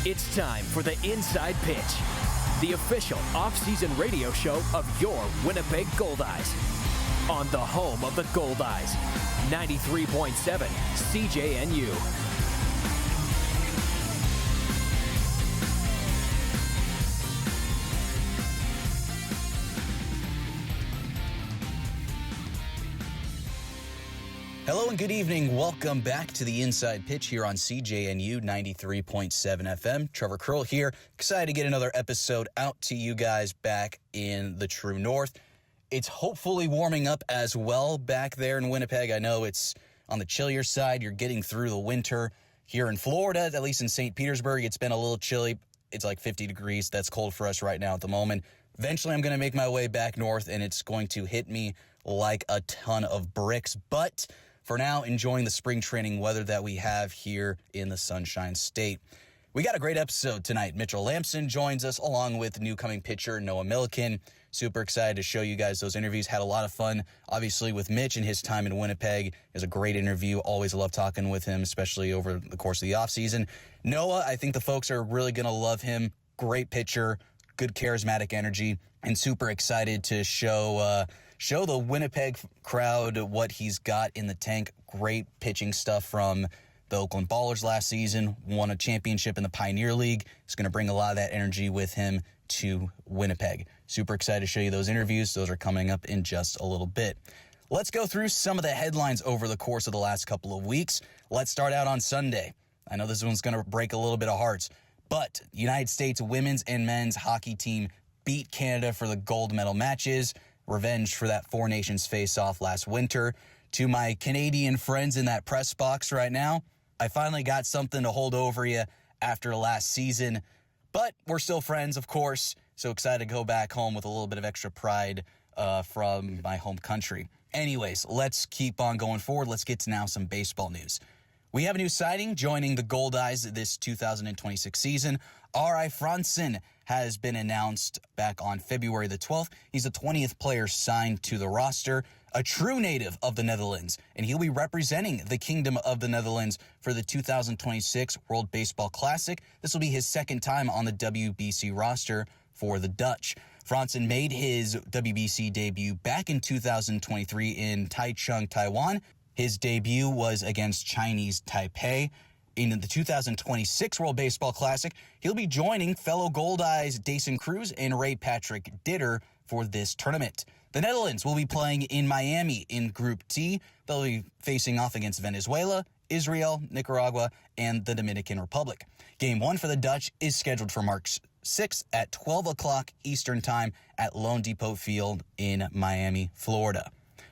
It's time for the Inside Pitch, the official off-season radio show of your Winnipeg Goldeyes. On the home of the Goldeyes, 93.7 CJNU. Hello and good evening. Welcome back to the Inside Pitch here on CJNU 93.7 FM. Trevor Curl here. Excited to get another episode out to you guys back in the true north. It's hopefully warming up as well back there in Winnipeg. I know it's on the chillier side. You're getting through the winter. Here in Florida, at least in St. Petersburg, it's been a little chilly. It's like 50 degrees. That's cold for us right now at the moment. Eventually, I'm going to make my way back north, and it's going to hit me like a ton of bricks. But for now, enjoying the spring training weather that we have here in the Sunshine State. We got a great episode tonight. Mitchell Lambson joins us along with new coming pitcher Noah Millikan. Super excited to show you guys those interviews. Had a lot of fun, obviously, with Mitch and his time in Winnipeg. It was a great interview. Always love talking with him, especially over the course of the offseason. Noah, I think the folks are really going to love him. Great pitcher, good charismatic energy, and super excited to show the Winnipeg crowd what he's got in the tank. Great pitching stuff from the Oakland Ballers last season, won a championship in the Pioneer League. He's going to bring a lot of that energy with him to Winnipeg. Super excited to show you those interviews. Those are coming up in just a little bit. Let's go through some of the headlines over the course of the last couple of weeks. Let's start out on Sunday. I know this one's going to break a little bit of hearts, but United States women's and men's hockey team beat Canada for the gold medal matches. Revenge for that Four Nations face-off last winter. To my Canadian friends in that press box right now, I finally got something to hold over you after last season. But we're still friends, of course, so excited to go back home with a little bit of extra pride from my home country. Anyways, let's keep on going forward. Let's get to now some baseball news. We have a new sighting joining the Goldeyes this 2026 season. R.I. Franson has been announced back on February the 12th. He's the 20th player signed to the roster, a true native of the Netherlands, and he'll be representing the Kingdom of the Netherlands for the 2026 World Baseball Classic. This will be his second time on the WBC roster for the Dutch. Franson made his WBC debut back in 2023 in Taichung, Taiwan. His debut was against Chinese Taipei. In the 2026 World Baseball Classic, he'll be joining fellow Goldeyes Dason Cruz and Ray Patrick Ditter for this tournament. The Netherlands will be playing in Miami in Group T. They'll be facing off against Venezuela, Israel, Nicaragua, and the Dominican Republic. Game 1 for the Dutch is scheduled for March 6th at 12 o'clock Eastern Time at Lone Depot Field in Miami, Florida.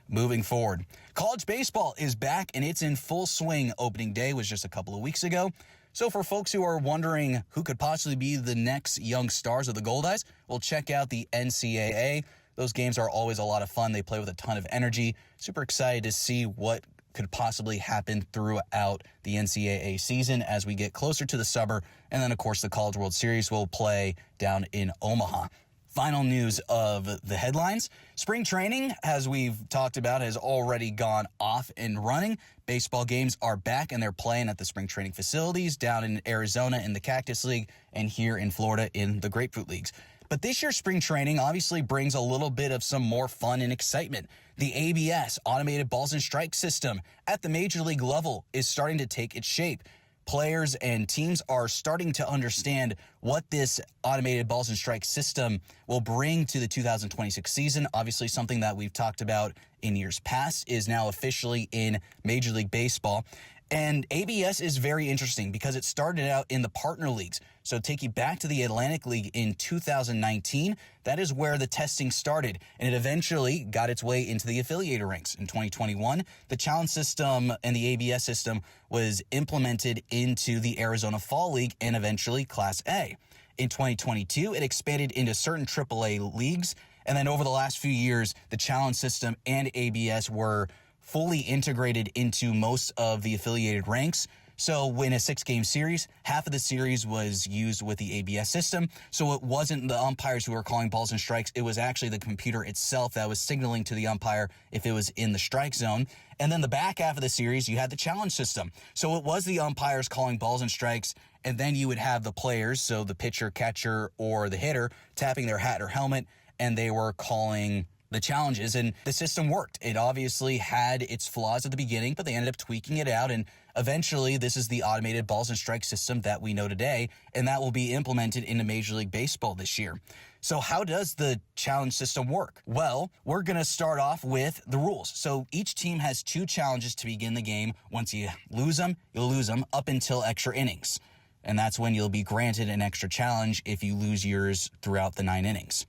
Moving forward, college baseball is back and it's in full swing. Opening day was just a couple of weeks ago. So for folks who are wondering who could possibly be the next young stars of the Goldeyes, well, check out the NCAA. Those games are always a lot of fun. They play with a ton of energy. Super excited to see what could possibly happen throughout the NCAA season as we get closer to the summer. And then, of course, the College World Series will play down in Omaha. Final news of the headlines. Spring training, as we've talked about, has already gone off and running. Baseball games are back, and they're playing at the spring training facilities down in Arizona in the Cactus League and here in Florida in the Grapefruit Leagues. But this year's spring training obviously brings a little bit of some more fun and excitement. The ABS, Automated Balls and Strike System, at the Major League level is starting to take its shape. Players and teams are starting to understand what this automated balls and strike system will bring to the 2026 season. Obviously, something that we've talked about in years past is now officially in Major League Baseball. And ABS is very interesting because it started out in the partner leagues. So take you back to the Atlantic League in 2019. That is where the testing started, and it eventually got its way into the affiliated ranks. In 2021, the challenge system and the ABS system was implemented into the Arizona Fall League and eventually Class A. In 2022, it expanded into certain AAA leagues, and then over the last few years, the challenge system and ABS were fully integrated into most of the affiliated ranks. So in a 6-game series, half of the series was used with the ABS system. So it wasn't the umpires who were calling balls and strikes. It was actually the computer itself that was signaling to the umpire if it was in the strike zone. And then the back half of the series, you had the challenge system. So it was the umpires calling balls and strikes, and then you would have the players, so the pitcher, catcher, or the hitter, tapping their hat or helmet, and they were calling the challenges, and the system worked. It obviously had its flaws at the beginning, but they ended up tweaking it out, and eventually this is the automated balls and strike system that we know today, and that will be implemented into Major League Baseball this year. So how does the challenge system work? Well, we're going to start off with the rules. So each team has 2 challenges to begin the game. Once you lose them, you'll lose them up until extra innings, and that's when you'll be granted an extra challenge if you lose yours throughout the 9 innings.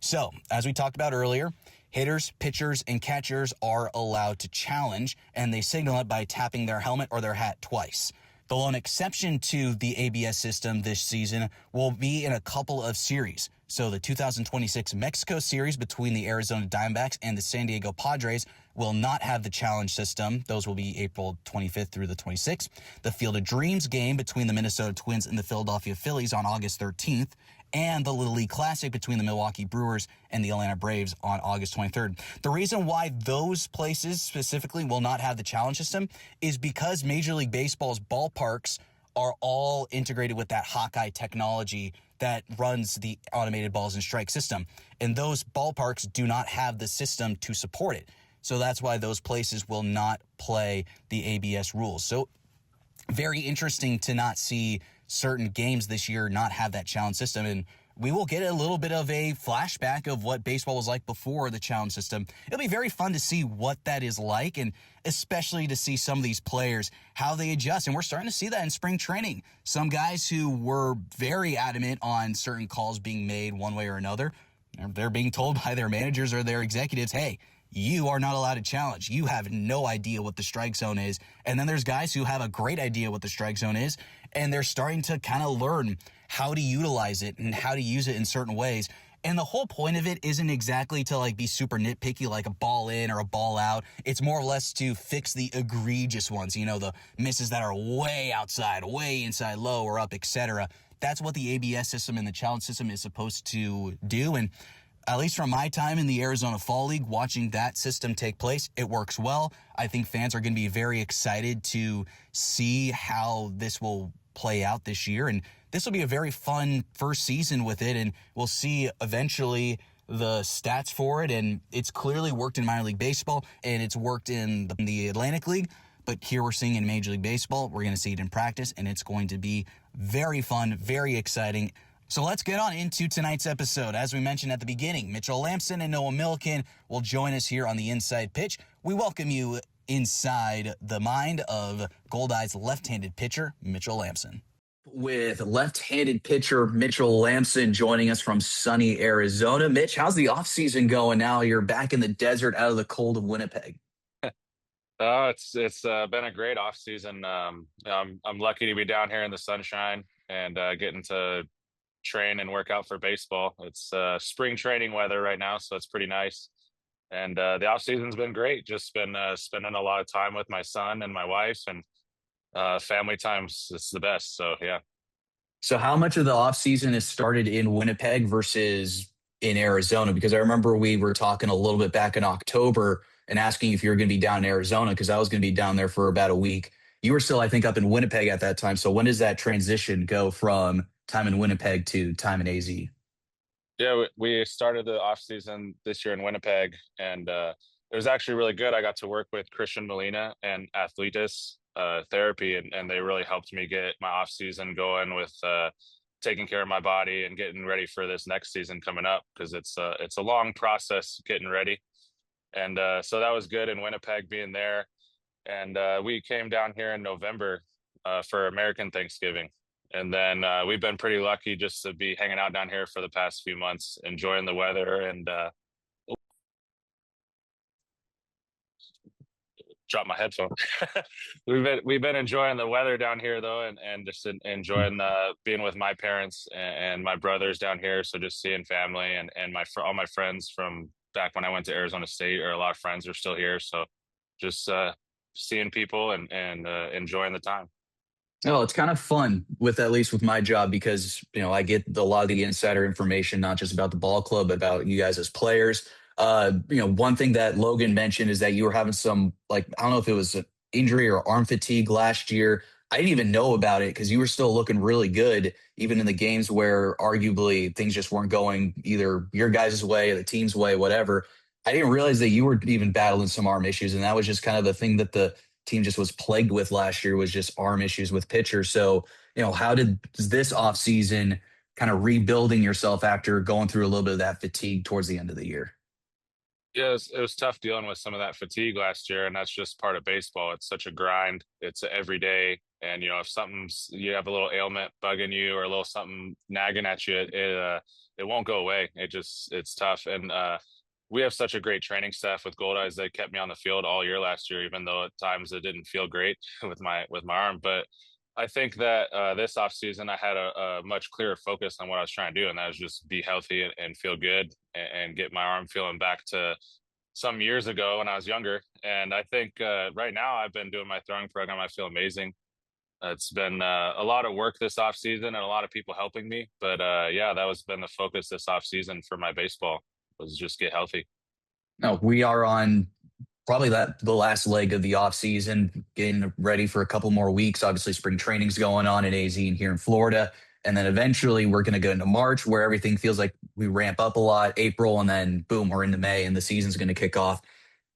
So, as we talked about earlier, hitters, pitchers, and catchers are allowed to challenge, and they signal it by tapping their helmet or their hat twice. The lone exception to the ABS system this season will be in a couple of series. So the 2026 Mexico series between the Arizona Diamondbacks and the San Diego Padres will not have the challenge system. Those will be April 25th through the 26th. The Field of Dreams game between the Minnesota Twins and the Philadelphia Phillies on August 13th. And the Little League Classic between the Milwaukee Brewers and the Atlanta Braves on August 23rd. The reason why those places specifically will not have the challenge system is because Major League Baseball's ballparks are all integrated with that Hawkeye technology that runs the automated balls and strike system. And those ballparks do not have the system to support it. So that's why those places will not play the ABS rules. So very interesting to not see certain games this year not have that challenge system, and we will get a little bit of a flashback of what baseball was like before the challenge system. It'll be very fun to see what that is like, and especially to see some of these players, how they adjust, and we're starting to see that in spring training. Some guys who were very adamant on certain calls being made one way or another, they're being told by their managers or their executives, hey, you are not allowed to challenge. You have no idea what the strike zone is. And then there's guys who have a great idea what the strike zone is, and they're starting to kind of learn how to utilize it and how to use it in certain ways. And the whole point of it isn't exactly to like be super nitpicky, like a ball in or a ball out. It's more or less to fix the egregious ones, you know, the misses that are way outside, way inside, low or up, etc. That's what the ABS system and the challenge system is supposed to do. And at least from my time in the Arizona Fall League, watching that system take place, it works well. I think fans are going to be very excited to see how this will play out this year. And this will be a very fun first season with it. And we'll see eventually the stats for it. And it's clearly worked in minor league baseball, and it's worked in the Atlantic League. But here we're seeing in Major League Baseball, we're going to see it in practice, and it's going to be very fun, very exciting. So let's get on into tonight's episode. As we mentioned at the beginning, Mitchell Lambson and Noah Millikan will join us here on the Inside Pitch. We welcome you inside the mind of Goldeyes left-handed pitcher, Mitchell Lambson. With left-handed pitcher Mitchell Lambson joining us from sunny Arizona. Mitch, how's the offseason going now? You're back in the desert out of the cold of Winnipeg. It's been a great offseason. I'm lucky to be down here in the sunshine and getting to train and work out for baseball. It's spring training weather right now, so it's pretty nice. And the off season's been great. Just been spending a lot of time with my son and my wife, and family times. It's the best. So yeah. So how much of the off season is started in Winnipeg versus in Arizona? Because I remember we were talking a little bit back in October and asking if you were going to be down in Arizona, because I was going to be down there for about a week. You were still, I think, up in Winnipeg at that time. So when does that transition go from time in Winnipeg to time in AZ? Yeah, we started the off season this year in Winnipeg, and it was actually really good. I got to work with Christian Molina and Athletis Therapy, and they really helped me get my off season going with taking care of my body and getting ready for this next season coming up, because it's a long process getting ready. And so that was good in Winnipeg being there. And we came down here in November for American Thanksgiving. And then we've been pretty lucky just to be hanging out down here for the past few months, enjoying the weather, and drop my headphone. we've been enjoying the weather down here though, and just enjoying being with my parents and my brothers down here. So just seeing family and all my friends from back when I went to Arizona State, or a lot of friends are still here. So just seeing people and enjoying the time. Oh, it's kind of fun with at least with my job because I get a lot of the insider information, not just about the ball club, but about you guys as players. One thing that Logan mentioned is that you were having some like I don't know if it was an injury or arm fatigue last year. I didn't even know about it because you were still looking really good, even in the games where arguably things just weren't going either your guys' way or the team's way, whatever. I didn't realize that you were even battling some arm issues, and that was just kind of the thing that the team just was plagued with last year was just arm issues with pitchers. So, how did this offseason kind of rebuilding yourself after going through a little bit of that fatigue towards the end of the year? Yeah, it was tough dealing with some of that fatigue last year, and that's just part of baseball. It's such a grind. It's every day, and if you have a little ailment bugging you or a little something nagging at you, it won't go away. It's tough, and we have such a great training staff with Goldeyes. They kept me on the field all year last year, even though at times it didn't feel great with my arm. But I think that this off season I had a much clearer focus on what I was trying to do, and that was just be healthy and feel good and get my arm feeling back to some years ago when I was younger. And I think right now I've been doing my throwing program. I feel amazing. It's been a lot of work this off season and a lot of people helping me. But yeah, that was been the focus this off season for my baseball was just get healthy. No, we are on probably the last leg of the off season, getting ready for a couple more weeks. Obviously, spring training's going on in AZ and here in Florida. And then eventually we're going to go into March where everything feels like we ramp up a lot, April, and then boom, we're into May and the season's going to kick off.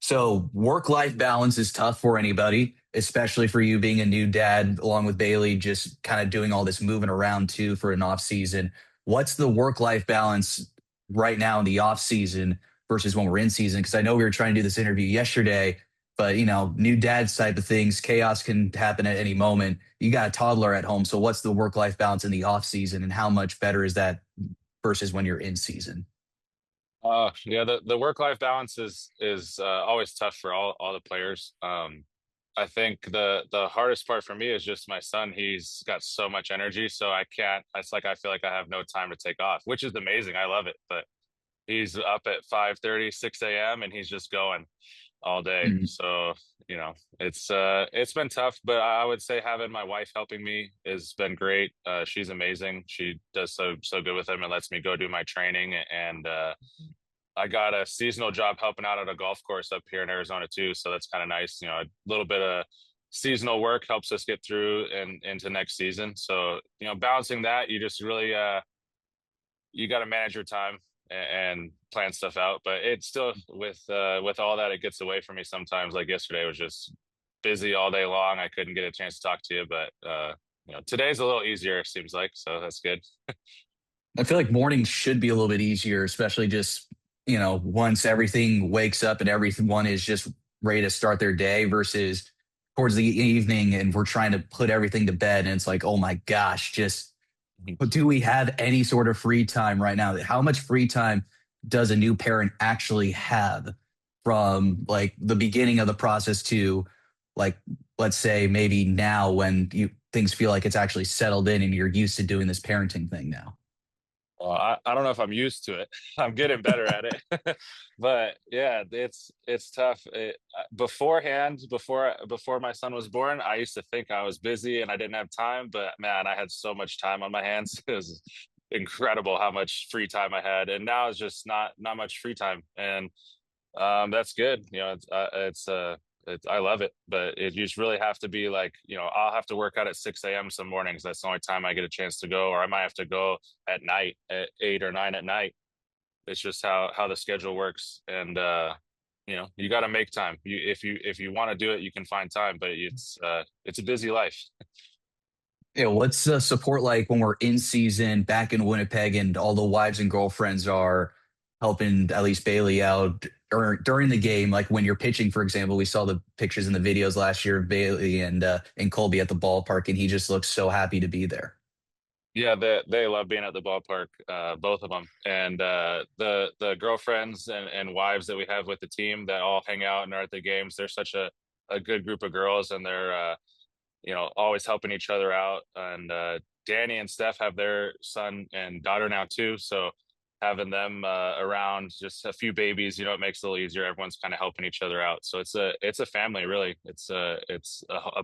So work life balance is tough for anybody, especially for you being a new dad, along with Bailey, just kind of doing all this moving around too for an off season. What's the work life balance right now in the off season versus when we're in season? Because I know we were trying to do this interview yesterday, but new dads type of things, chaos can happen at any moment. You got a toddler at home, so what's the work life balance in the off season, and how much better is that versus when you're in season? Yeah, the work life balance is always tough for all the players. I think the hardest part for me is just my son. He's got so much energy, so I can't. It's like I feel like I have no time to take off, which is amazing. I love it, but he's up at 5:30, 6 a.m. and he's just going all day. Mhm. So, it's been tough, but I would say having my wife helping me has been great. She's amazing. She does so good with him and lets me go do my training. And I got a seasonal job helping out at a golf course up here in Arizona too. So that's kind of nice. A little bit of seasonal work helps us get through and into next season. So, balancing that, you just really you got to manage your time and plan stuff out. But it's still with all that, it gets away from me sometimes. Like yesterday was just busy all day long. I couldn't get a chance to talk to you, but today's a little easier, it seems like. So that's good. I feel like mornings should be a little bit easier, especially just, once everything wakes up and everyone is just ready to start their day versus towards the evening and we're trying to put everything to bed. And it's like, oh my gosh, just but do we have any sort of free time right now? How much free time does a new parent actually have from like the beginning of the process to like, let's say maybe now when you things feel like it's actually settled in and you're used to doing this parenting thing now? Well, I don't know if I'm used to it. I'm getting better at it. But yeah, it's tough. Beforehand, before my son was born, I used to think I was busy and I didn't have time, but man, I had so much time on my hands. It was incredible how much free time I had. And now it's just not much free time. And that's good. I love it, but you just really have to be like, I'll have to work out at 6 a.m. some mornings. That's the only time I get a chance to go, or I might have to go at night at 8 or 9 at night. It's just how the schedule works. And, you got to make time. If you want to do it, you can find time, but it's a busy life. What's the support like when we're in season back in Winnipeg and all the wives and girlfriends are helping at least Bailey out or during the game? Like when you're pitching, for example, we saw the pictures and the videos last year of Bailey and Colby at the ballpark, and he just looks so happy to be there. Yeah, they love being at the ballpark, both of them, and the girlfriends and wives that we have with the team that all hang out and are at the games. They're such a good group of girls, and they're always helping each other out. And Danny and Steph have their son and daughter now too, so having them around, just a few babies, it makes it a little easier. Everyone's kind of helping each other out. So it's a family, really. It's a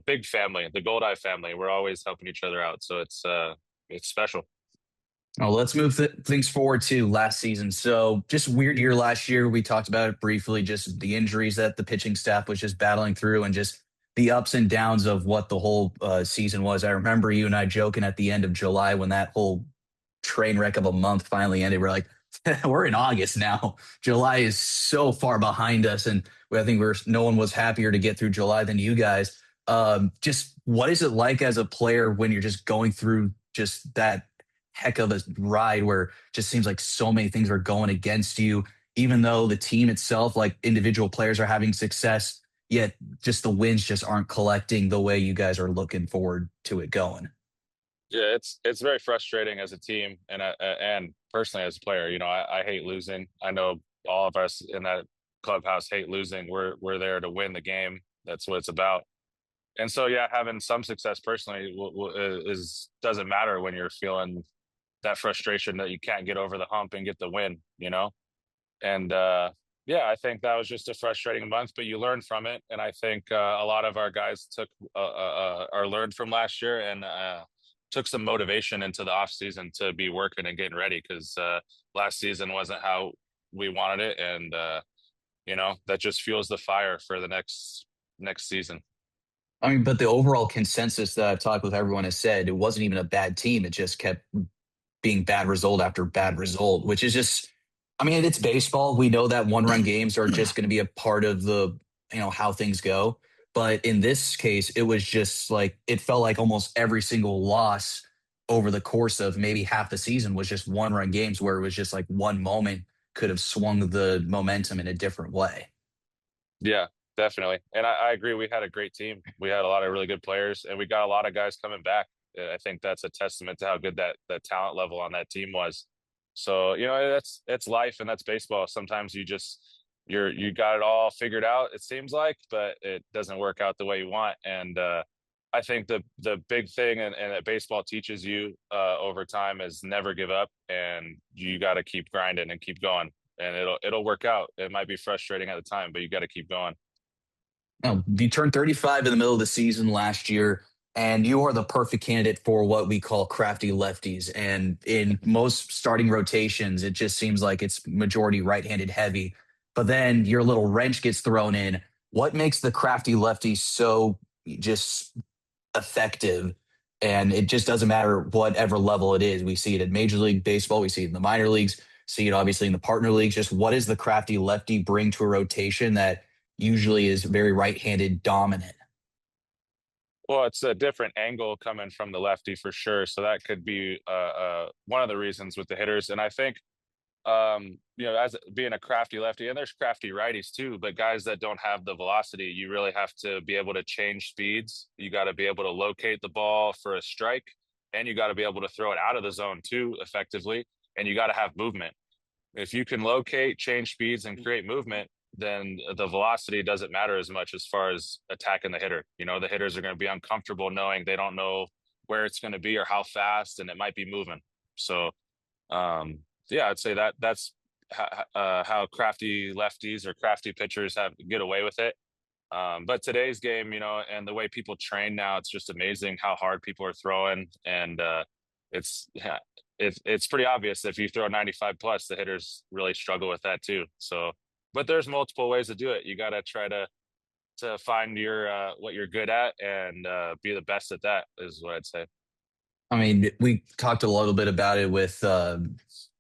big family, the Goldeye family. We're always helping each other out. So it's special. Oh, let's move things forward to last season. So, just weird year last year. We talked about it briefly, just the injuries that the pitching staff was just battling through, and just the ups and downs of what the whole season was. I remember you and I joking at the end of July when that whole train wreck of a month finally ended. We're like, we're in August now. July is so far behind us, and I think no one was happier to get through July than you guys. Just what is it like as a player when you're just going through just that heck of a ride where it just seems like so many things are going against you, even though the team itself, like individual players, are having success, yet just the wins just aren't collecting the way you guys are looking forward to it going. Yeah, it's very frustrating as a team, and personally as a player. I hate losing. I know all of us in that clubhouse hate losing. We're there to win the game. That's what it's about. And so, yeah, having some success personally doesn't matter when you're feeling that frustration that you can't get over the hump and get the win. And yeah, I think that was just a frustrating month, but you learn from it. And I think a lot of our guys took or learned from last year and took some motivation into the off season to be working and getting ready, because last season wasn't how we wanted it. And that just fuels the fire for the next season. I mean, but the overall consensus that I've talked with everyone has said it wasn't even a bad team. It just kept being bad result after bad result, which is just, I mean, it's baseball. We know that one-run games are just going to be a part of how things go. But in this case, it was just like, it felt like almost every single loss over the course of maybe half the season was just one-run games where it was just like one moment could have swung the momentum in a different way. Yeah, definitely. And I agree. We had a great team. We had a lot of really good players, and we got a lot of guys coming back. I think that's a testament to how good that talent level on that team was. So, it's life, and that's baseball. Sometimes you got it all figured out, it seems like, but it doesn't work out the way you want. And I think the big thing and that baseball teaches you over time is never give up, and you got to keep grinding and keep going, and it'll work out. It might be frustrating at the time, but you got to keep going. Now, you turned 35 in the middle of the season last year, and you are the perfect candidate for what we call crafty lefties. And in most starting rotations, it just seems like it's majority right-handed heavy. But then your little wrench gets thrown in. What makes the crafty lefty so just effective? And it just doesn't matter whatever level it is. We see it in Major League Baseball. We see it in the minor leagues. See it obviously in the partner leagues. Just what does the crafty lefty bring to a rotation that usually is very right-handed dominant? Well, it's a different angle coming from the lefty for sure. So that could be one of the reasons with the hitters. And I think, as being a crafty lefty, and there's crafty righties too, but guys that don't have the velocity, you really have to be able to change speeds. You got to be able to locate the ball for a strike, and you got to be able to throw it out of the zone too effectively. And you got to have movement. If you can locate, change speeds, and create movement, then the velocity doesn't matter as much as far as attacking the hitter. The hitters are going to be uncomfortable knowing they don't know where it's going to be or how fast, and it might be moving. So, yeah, I'd say that's how crafty lefties or crafty pitchers get away with it. But today's game, and the way people train now, it's just amazing how hard people are throwing, and it's pretty obvious if you throw 95 plus, the hitters really struggle with that too. So, but there's multiple ways to do it. You got to try to find your what you're good at and be the best at that, is what I'd say. I mean, we talked a little bit about it with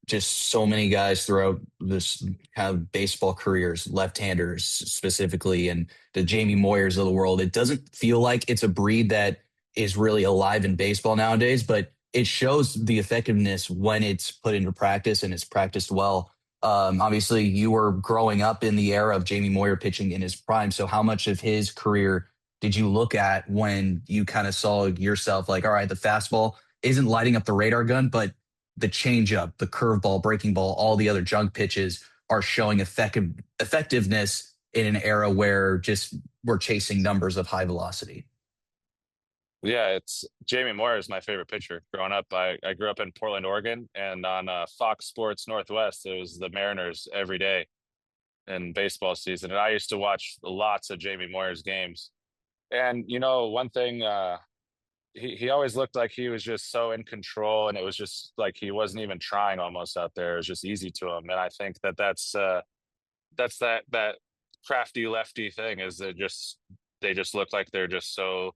just so many guys throughout this kind of baseball careers, left-handers specifically, and the Jamie Moyers of the world. It doesn't feel like it's a breed that is really alive in baseball nowadays, but it shows the effectiveness when it's put into practice and it's practiced well. Obviously, you were growing up in the era of Jamie Moyer pitching in his prime. So how much of his career did you look at when you kind of saw yourself like, all right, the fastball isn't lighting up the radar gun, but the changeup, the curveball, breaking ball, all the other junk pitches are showing effectiveness in an era where just we're chasing numbers of high velocity? Yeah, it's Jamie Moyer is my favorite pitcher. Growing up, I grew up in Portland, Oregon, and on Fox Sports Northwest, it was the Mariners every day in baseball season, and I used to watch lots of Jamie Moyer's games. And one thing, he always looked like he was just so in control, and it was just like he wasn't even trying almost out there. It was just easy to him, and I think that's that crafty lefty thing is that just they just look like they're just so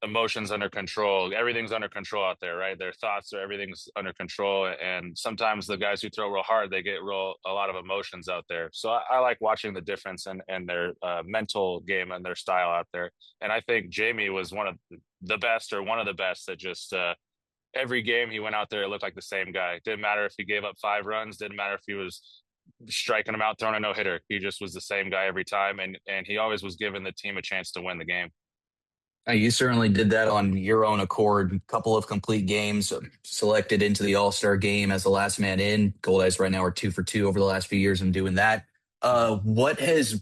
emotions under control. Everything's under control out there, right? Their thoughts are everything's under control. And sometimes the guys who throw real hard, they get a lot of emotions out there. So I like watching the difference in their mental game and their style out there. And I think Jamie was one of the best, or one of the best, that just every game he went out there, it looked like the same guy. Didn't matter if he gave up 5 runs, didn't matter if he was striking them out, throwing a no hitter. He just was the same guy every time. And he always was giving the team a chance to win the game. You certainly did that on your own accord. A couple of complete games, selected into the All-Star game as the last man in. Goldeyes right now are 2 for 2 over the last few years in doing that. What has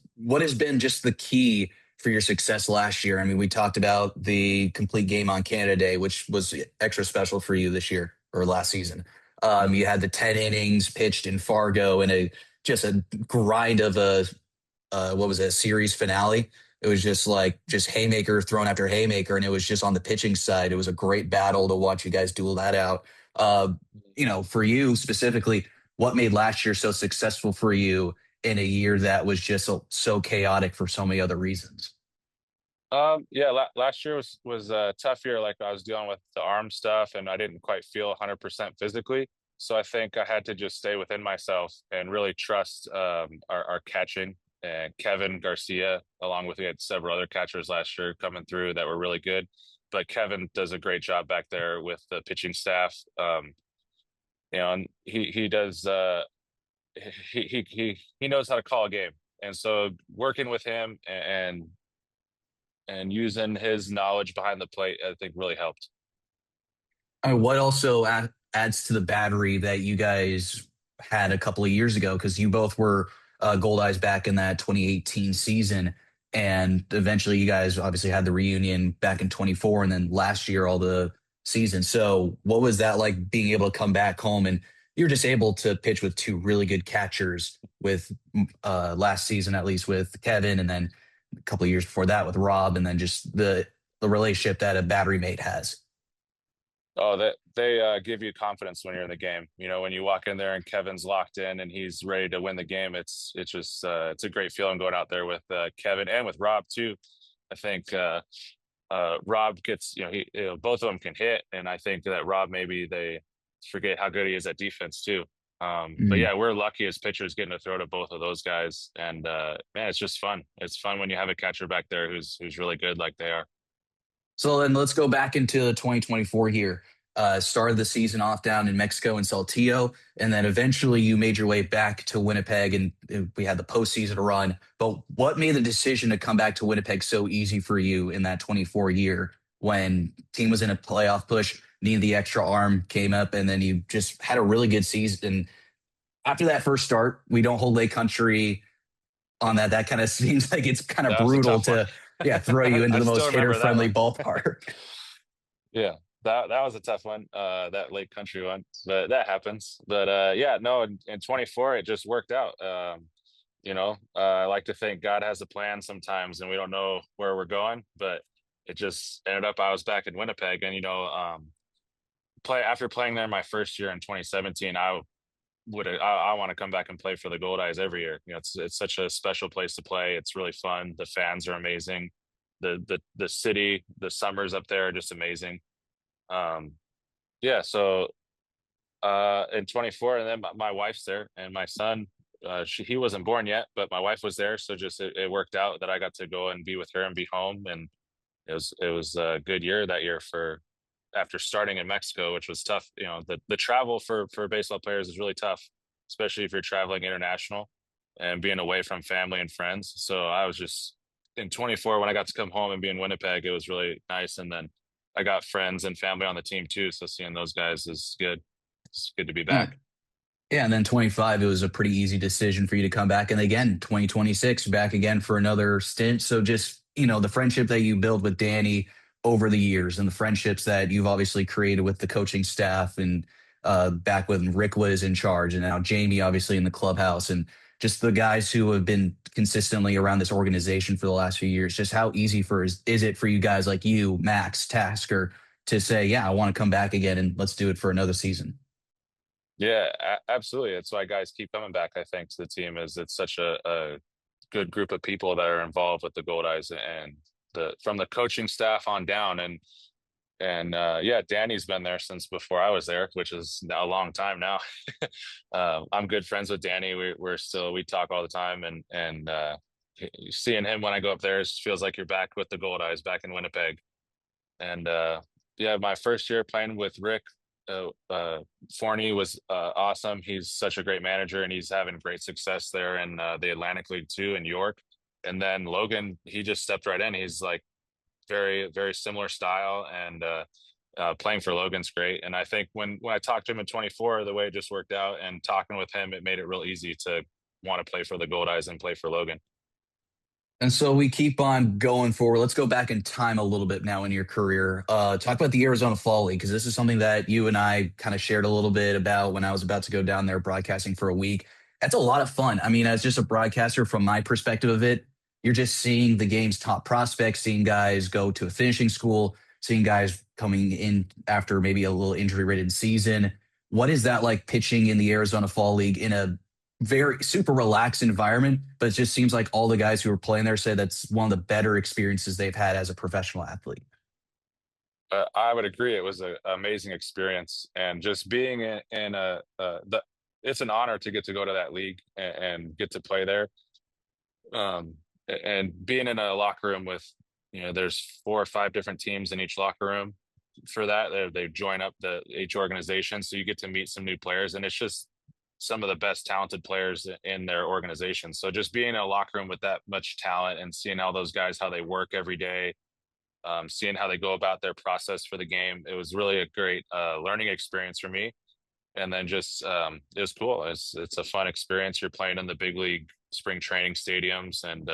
been just the key for your success last year? I mean, we talked about the complete game on Canada Day, which was extra special for you this year or last season. You had the 10 innings pitched in Fargo and just a grind of what was it, a series finale. It was just haymaker thrown after haymaker, and it was just on the pitching side. It was a great battle to watch you guys duel that out. For you specifically, what made last year so successful for you in a year that was just so chaotic for so many other reasons? Yeah, last year was a tough year. Like, I was dealing with the arm stuff, and I didn't quite feel 100% physically. So I think I had to just stay within myself and really trust our catching. And Kevin Garcia, along with, we had several other catchers last year coming through that were really good. But Kevin does a great job back there with the pitching staff. And he does. He knows how to call a game, and so working with him and using his knowledge behind the plate, I think really helped. What also adds to the battery that you guys had a couple of years ago, because you both were Goldeyes back in that 2018 season, and eventually you guys obviously had the reunion back in 24, and then last year all the season. So what was that like, being able to come back home and you're just able to pitch with two really good catchers with last season, at least with Kevin, and then a couple of years before that with Rob, and then just the relationship that a battery mate has? Oh, that they give you confidence when you're in the game. When you walk in there and Kevin's locked in and he's ready to win the game, it's just it's a great feeling going out there with Kevin and with Rob too. I think Rob gets, both of them can hit, and I think that Rob, maybe they forget how good he is at defense too. But yeah, we're lucky as pitchers getting to throw to both of those guys, and man, it's just fun. It's fun when you have a catcher back there who's really good like they are. So then let's go back into 2024 here. Started the season off down in Mexico in Saltillo, and then eventually you made your way back to Winnipeg, and we had the postseason to run. But what made the decision to come back to Winnipeg so easy for you in that 24 year, when team was in a playoff push, needed the extra arm, came up, and then you just had a really good season? After that first start, we don't hold Lake Country on that. That kind of seems like it's kind of brutal to throw you into the most hitter-friendly ballpark. Yeah, that was a tough one, that Lake Country one, but that happens. But yeah, no, in 24, it just worked out. I like to think God has a plan sometimes, and we don't know where we're going, but it just ended up I was back in Winnipeg, and after playing there my first year in 2017, I want to come back and play for the Goldeyes every year. It's such a special place to play. It's really fun. The fans are amazing. The city, the summers up there are just amazing. Yeah. So in 24, and then my wife's there, and my son, he wasn't born yet, but my wife was there. So just it worked out that I got to go and be with her and be home, and it was a good year that year after starting in Mexico, which was tough. The travel for baseball players is really tough, especially if you're traveling international and being away from family and friends. So I was just in 24, when I got to come home and be in Winnipeg, it was really nice. And then I got friends and family on the team too. So seeing those guys is good. It's good to be back. Yeah. And then 25, it was a pretty easy decision for you to come back. And again, 2026, back again for another stint. So just, the friendship that you build with Danny, over the years and the friendships that you've obviously created with the coaching staff and back when Rick was in charge and now Jamie obviously in the clubhouse and just the guys who have been consistently around this organization for the last few years, just how easy is it for you guys like you, Max, Tasker, to say, yeah, I want to come back again and let's do it for another season? Yeah, absolutely. That's why guys keep coming back, I think, to the team is it's such a good group of people that are involved with the Goldeyes and from the coaching staff on down. And yeah, Danny's been there since before I was there, which is a long time now. I'm good friends with Danny. We talk all the time, and seeing him when I go up there feels like you're back with the Goldeyes back in Winnipeg. And yeah, my first year playing with Rick Forney was awesome. He's such a great manager, and he's having great success there in the Atlantic League too in York. And then Logan, he just stepped right in. He's like very, very similar style, and playing for Logan's great. And I think when I talked to him in 24, the way it just worked out, and talking with him, it made it real easy to want to play for the Goldeyes and play for Logan. And so we keep on going forward. Let's go back in time a little bit now in your career. Talk about the Arizona Fall League, because this is something that you and I kind of shared a little bit about when I was about to go down there broadcasting for a week. That's a lot of fun. I mean, as just a broadcaster, from my perspective of it, you're just seeing the game's top prospects, seeing guys go to a finishing school, seeing guys coming in after maybe a little injury-ridden season. What is that like pitching in the Arizona Fall League in a very super relaxed environment, but it just seems like all the guys who are playing there say that's one of the better experiences they've had as a professional athlete? I would agree. It was an amazing experience, and just being it's an honor to get to go to that league and get to play there. And being in a locker room with, there's 4 or 5 different teams in each locker room for that. They join up each organization, so you get to meet some new players, and it's just some of the best talented players in their organization. So just being in a locker room with that much talent and seeing all those guys, how they work every day, seeing how they go about their process for the game, it was really a great learning experience for me. And then just it was cool. It's a fun experience. You're playing in the big league spring training stadiums and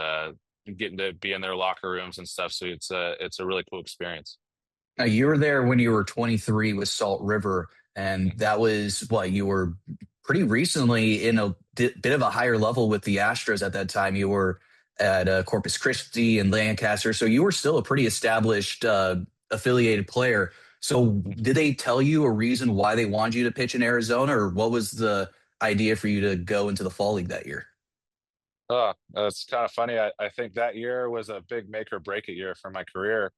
getting to be in their locker rooms and stuff. So it's a really cool experience. Now, you were there when you were 23 with Salt River, and that was what you were pretty recently in a bit of a higher level with the Astros at that time. You were at Corpus Christi and Lancaster, so you were still a pretty established affiliated player. So did they tell you a reason why they wanted you to pitch in Arizona, or what was the idea for you to go into the Fall League that year? Oh, it's kind of funny. I think that year was a big make or break it year for my career.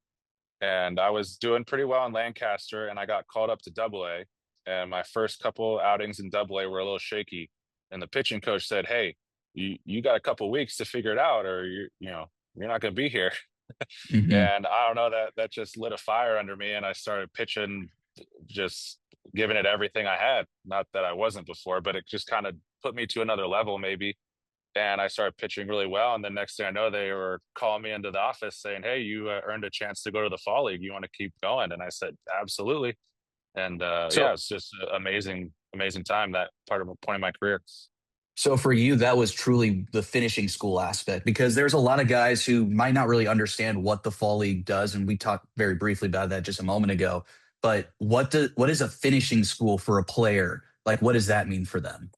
And I was doing pretty well in Lancaster, and I got called up to AA. And my first couple outings in AA were a little shaky. And the pitching coach said, "Hey, you got a couple weeks to figure it out, or you're not going to be here." Mm-hmm. And I don't know, that just lit a fire under me, and I started pitching, just giving it everything I had. Not that I wasn't before, but it just kind of put me to another level, maybe. And I started pitching really well. And the next thing I know, they were calling me into the office saying, "Hey, you earned a chance to go to the Fall League. You want to keep going?" And I said, "Absolutely." And So yeah, it's just an amazing time, that point of my career. So for you, that was truly the finishing school aspect, because there's a lot of guys who might not really understand what the Fall League does, and we talked very briefly about that just a moment ago. But what is a finishing school for a player? Like, what does that mean for them?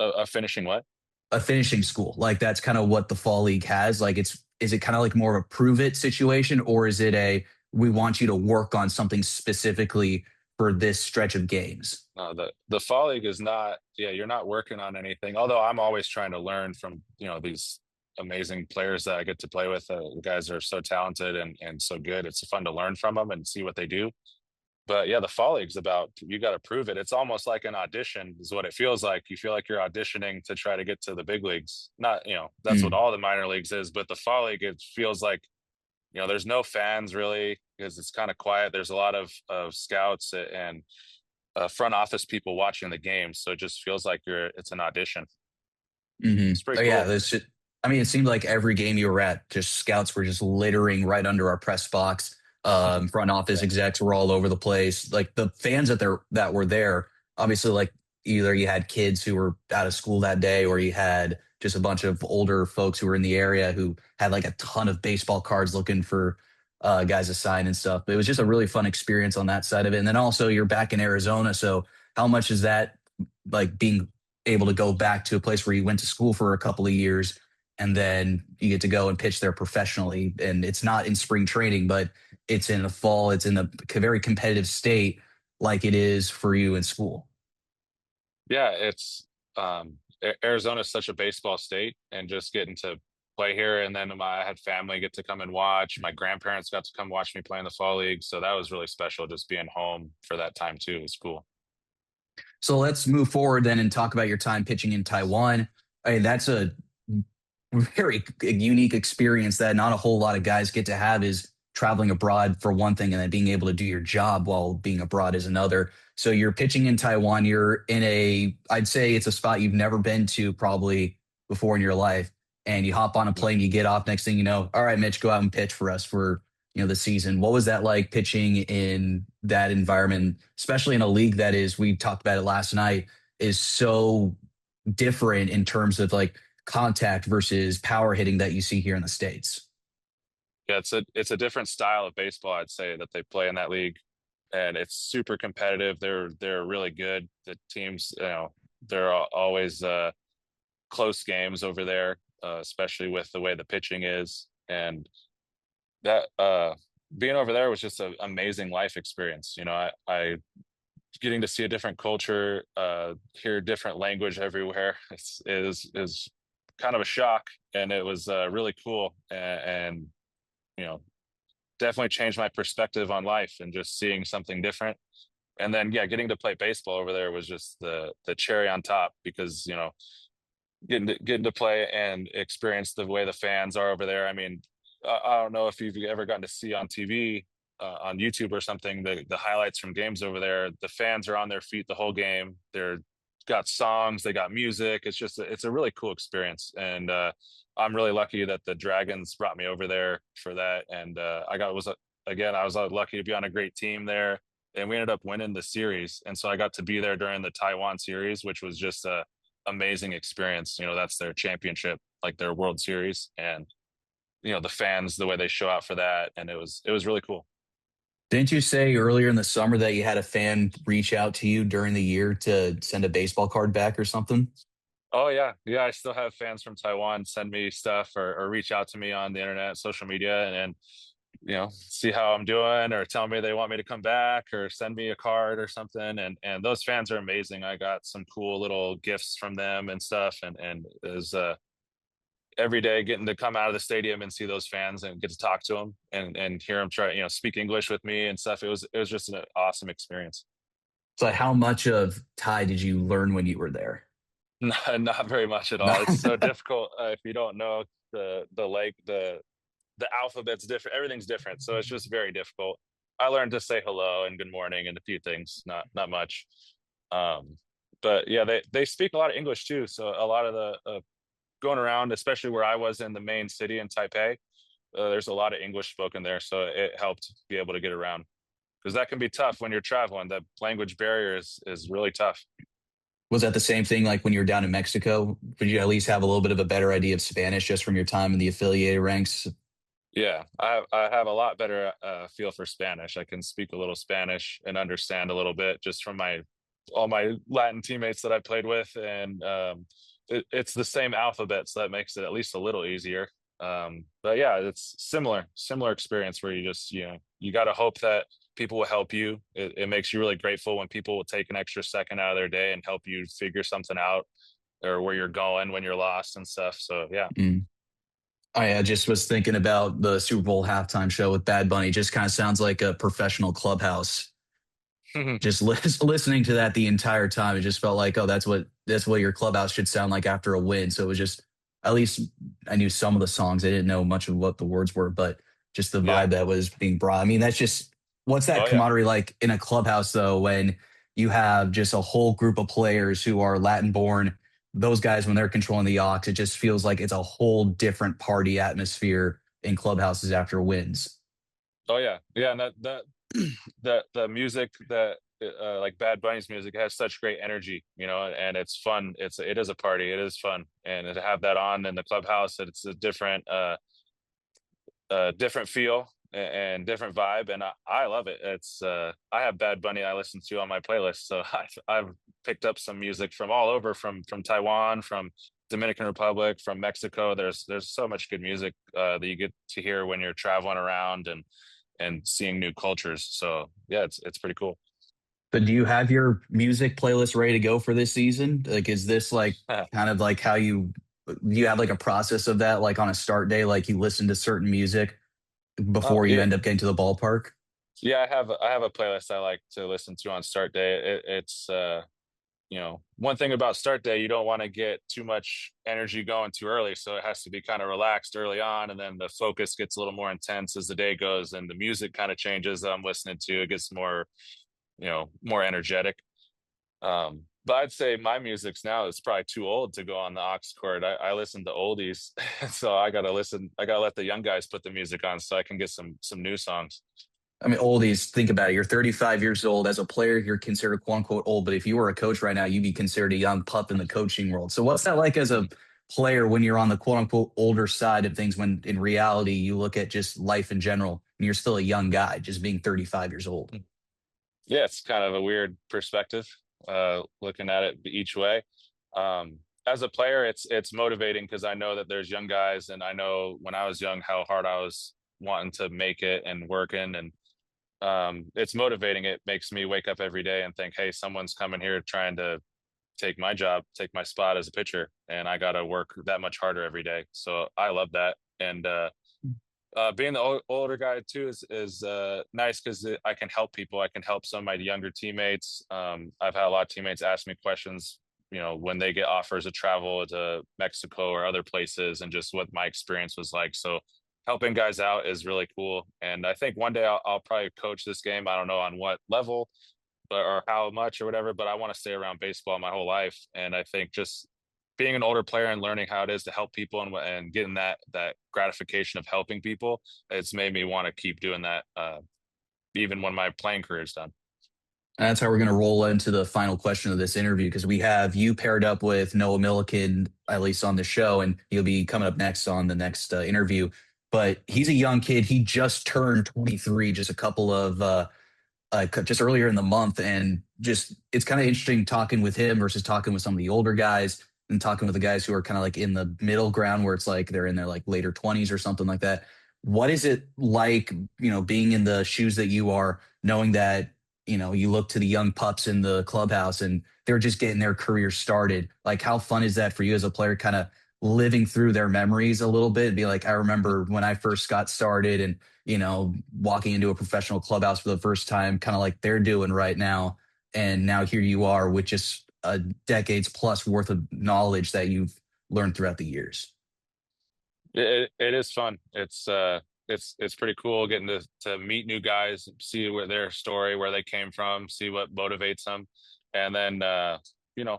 A finishing what? A finishing school, like that's kind of what the Fall League has. Like, is it kind of like more of a prove it situation, or is it a we want you to work on something specifically for this stretch of games? No, the Fall League is not. Yeah, you're not working on anything. Although I'm always trying to learn from these amazing players that I get to play with. The guys are so talented and so good. It's fun to learn from them and see what they do. But yeah, the Fall League's about, you got to prove it. It's almost like an audition is what it feels like. You feel like you're auditioning to try to get to the big leagues. Not, that's what all the minor leagues is, but the Fall League, it feels like, there's no fans really, because it's kind of quiet. There's a lot of scouts and front office people watching the game. So it just feels like it's an audition. Mm-hmm. It's pretty Oh, cool. yeah, I mean, it seemed like every game you were at, just scouts were just littering right under our press box. Front office execs were all over the place. Like the fans that were there, obviously, like either you had kids who were out of school that day, or you had just a bunch of older folks who were in the area who had like a ton of baseball cards looking for guys aside and stuff. But it was just a really fun experience on that side of it. And then also you're back in Arizona, so how much is that like being able to go back to a place where you went to school for a couple of years and then you get to go and pitch there professionally, and it's not in spring training, but it's in the fall, it's in a very competitive state like it is for you in school. Yeah, it's Arizona is such a baseball state, and just getting to play here, and then I had family get to come and watch. My grandparents got to come watch me play in the fall league, so that was really special. Just being home for that time too. It was cool. So let's move forward then and talk about your time pitching in Taiwan. I mean, that's a very unique experience that not a whole lot of guys get to have, is traveling abroad for one thing and then being able to do your job while being abroad is another. So you're pitching in Taiwan. You're in I'd say it's a spot you've never been to probably before in your life. And you hop on a plane, you get off, next thing you know, all right, Mitch, go out and pitch for us for, the season. What was that like pitching in that environment, especially in a league that is, we talked about it last night, is so different in terms of like contact versus power hitting that you see here in the States? Yeah, it's a different style of baseball, I'd say, that they play in that league, and it's super competitive. They're really good. The teams, they're always close games over there, especially with the way the pitching is, and that being over there was just an amazing life experience. I getting to see a different culture, hear different language everywhere. Is kind of a shock, and it was really cool, and you know definitely changed my perspective on life and just seeing something different. And then yeah, getting to play baseball over there was just the cherry on top, because getting to play and experience the way the fans are over there. I mean, I don't know if you've ever gotten to see on TV, on YouTube or something, the highlights from games over there. The fans are on their feet the whole game. They're got songs, they got music. It's a really cool experience, and I'm really lucky that the Dragons brought me over there for that. And I was lucky to be on a great team there, and we ended up winning the series. And so I got to be there during the Taiwan series, which was just a amazing experience. That's their championship, like their World Series, and the fans, the way they show out for that, and it was really cool. Didn't you say earlier in the summer that you had a fan reach out to you during the year to send a baseball card back or something? Oh yeah, yeah. I still have fans from Taiwan send me stuff, or reach out to me on the internet, social media, and see how I'm doing, or tell me they want me to come back, or send me a card or something. And those fans are amazing. I got some cool little gifts from them and stuff, and it was every day getting to come out of the stadium and see those fans and get to talk to them, and hear them try speak English with me and stuff. It was just an awesome experience. So how much of Thai did you learn when you were there? Not very much at No. all. It's so difficult if you don't know the alphabet's different. Everything's different, so it's just very difficult. I learned to say hello and good morning and a few things, not much. Um, but yeah, they speak a lot of English too. So a lot of the going around, especially where I was in the main city in Taipei, there's a lot of English spoken there, so it helped be able to get around, because that can be tough when you're traveling. The language barrier is really tough. Was that the same thing like when you were down in Mexico? Did you at least have a little bit of a better idea of Spanish just from your time in the affiliated ranks? Yeah, I have a lot better feel for Spanish. I can speak a little Spanish and understand a little bit just from my all my Latin teammates that I played with, and it's the same alphabet, so that makes it at least a little easier. But yeah, it's similar experience where you got to hope that people will help you. It makes you really grateful when people will take an extra second out of their day and help you figure something out, or where you're going when you're lost and stuff. So yeah. Mm. I just was thinking about the Super Bowl halftime show with Bad Bunny. Just kind of sounds like a professional clubhouse. Just listening to that the entire time, it just felt like, oh, that's what your clubhouse should sound like after a win. So it was just, at least I knew some of the songs. I didn't know much of what the words were, but just the Yeah. vibe that was being brought. I mean, that's just, what's that Oh yeah. camaraderie like in a clubhouse though, when you have just a whole group of players who are Latin born? Those guys, when they're controlling the aux, it just feels like it's a whole different party atmosphere in clubhouses after wins. Oh yeah. Yeah. And that the music that like Bad Bunny's music has such great energy, and it's fun. It is a party. It is fun, and to have that on in the clubhouse, it's a different different feel. and different vibe, and I love it. It's I have Bad Bunny I listen to on my playlist, so I've picked up some music from all over, from Taiwan, from Dominican Republic, from Mexico. There's so much good music that you get to hear when you're traveling around and seeing new cultures. So yeah, it's pretty cool. But do you have your music playlist ready to go for this season? Like, is this like kind of like how do you have like a process of that? Like on a start day, like you listen to certain music Oh before you yeah, end up getting to the ballpark? yeah. I have a playlist I like to listen to on start day. It's one thing about start day, you don't want to get too much energy going too early, so it has to be kind of relaxed early on, and then the focus gets a little more intense as the day goes, and the music kind of changes that I'm listening to. It gets more more energetic. But I'd say my music's now is probably too old to go on the aux cord. I listen to oldies, so I gotta let the young guys put the music on so I can get some new songs. I mean, oldies, think about it. You're 35 years old. As a player, you're considered quote unquote old. But if you were a coach right now, you'd be considered a young pup in the coaching world. So, what's that like as a player when you're on the quote unquote older side of things, when in reality, you look at just life in general and you're still a young guy, just being 35 years old? Yeah, it's kind of a weird perspective, looking at it each way. As a player, it's motivating because I know that there's young guys, and I know when I was young how hard I was wanting to make it and working, and it's motivating. It makes me wake up every day and think, hey, someone's coming here trying to take my job, take my spot as a pitcher, and I got to work that much harder every day. So I love that, and being the older guy too is nice because I can help people. I can help some of my younger teammates. I've had a lot of teammates ask me questions, when they get offers to travel to Mexico or other places, and just what my experience was like. So helping guys out is really cool. And I think one day I'll probably coach this game. I don't know on what level, but or how much or whatever. But I want to stay around baseball my whole life, and I think just being an older player and learning how it is to help people and getting that gratification of helping people, it's made me want to keep doing that, even when my playing career is done. And that's how we're going to roll into the final question of this interview because we have you paired up with Noah Millikan, at least on the show, and he'll be coming up next on the next interview. But he's a young kid. He just turned 23 just a couple of just earlier in the month, and just it's kind of interesting talking with him versus talking with some of the older guys and talking with the guys who are kind of like in the middle ground where it's like they're in their like later 20s or something like that. What is it like, being in the shoes that you are, knowing that you look to the young pups in the clubhouse and they're just getting their career started? Like, how fun is that for you as a player, kind of living through their memories a little bit? Be like, I remember when I first got started and, walking into a professional clubhouse for the first time, kind of like they're doing right now. And now here you are with just a decades plus worth of knowledge that you've learned throughout the years. It is fun. It's pretty cool getting to meet new guys, see where their story, where they came from, see what motivates them, and then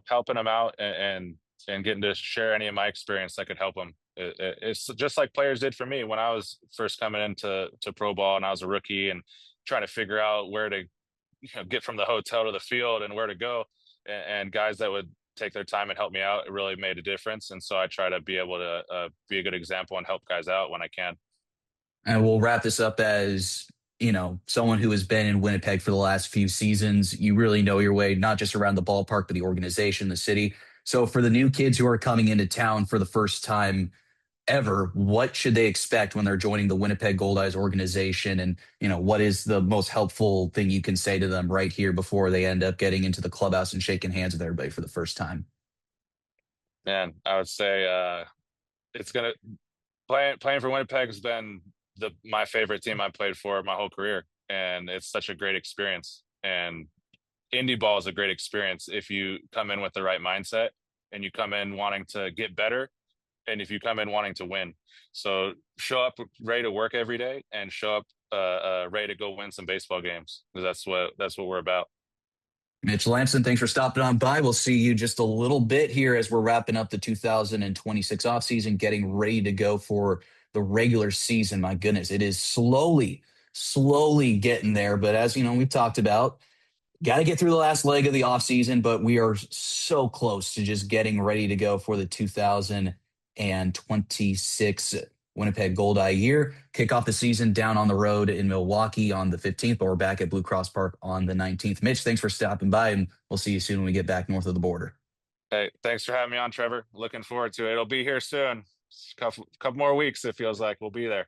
helping them out and getting to share any of my experience that could help them. It's just like players did for me when I was first coming into pro ball and I was a rookie and trying to figure out where to get from the hotel to the field and where to go, and guys that would take their time and help me out, it really made a difference. And so I try to be able to be a good example and help guys out when I can. And we'll wrap this up as, someone who has been in Winnipeg for the last few seasons. You really know your way, not just around the ballpark, but the organization, the city. So for the new kids who are coming into town for the first time ever, what should they expect when they're joining the Winnipeg Goldeyes organization? And, what is the most helpful thing you can say to them right here before they end up getting into the clubhouse and shaking hands with everybody for the first time? Man, I would say it's gonna playing for Winnipeg has been my favorite team I played for my whole career, and it's such a great experience. And indie ball is a great experience if you come in with the right mindset and you come in wanting to get better, and if you come in wanting to win. So show up ready to work every day and show up ready to go win some baseball games, because that's what we're about. Mitch Lambson, thanks for stopping on by. We'll see you just a little bit here as we're wrapping up the 2026 offseason, getting ready to go for the regular season. My goodness, it is slowly getting there. But as we've talked about, got to get through the last leg of the offseason, but we are so close to just getting ready to go for the 2026 Winnipeg Goldeye year. Kick off the season down on the road in Milwaukee on the 15th, but we're back at Blue Cross Park on the 19th. Mitch, thanks for stopping by, and we'll see you soon when we get back north of the border. Hey, thanks for having me on, Trevor. Looking forward to it. It'll be here soon. Couple more weeks, it feels like we'll be there.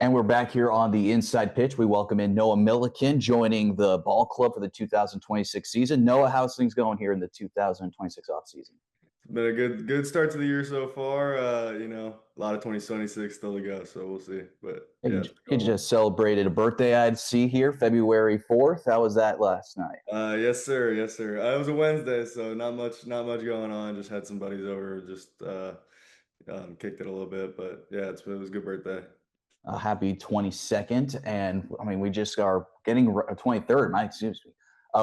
And we're back here on the Inside Pitch. We welcome in Noah Millikan joining the ball club for the 2026 season. Noah, how's things going here in the 2026 offseason? It's been a good start to the year so far. A lot of 2026 still to go, so we'll see. But yeah, You just celebrated a birthday I'd see here, February 4th. How was that last night? yes, sir, yes, sir. It was a Wednesday, so not much going on. Just had some buddies over, just kicked it a little bit. But yeah, it was a good birthday. Happy 22nd. And I mean, we just are getting 23rd, excuse me.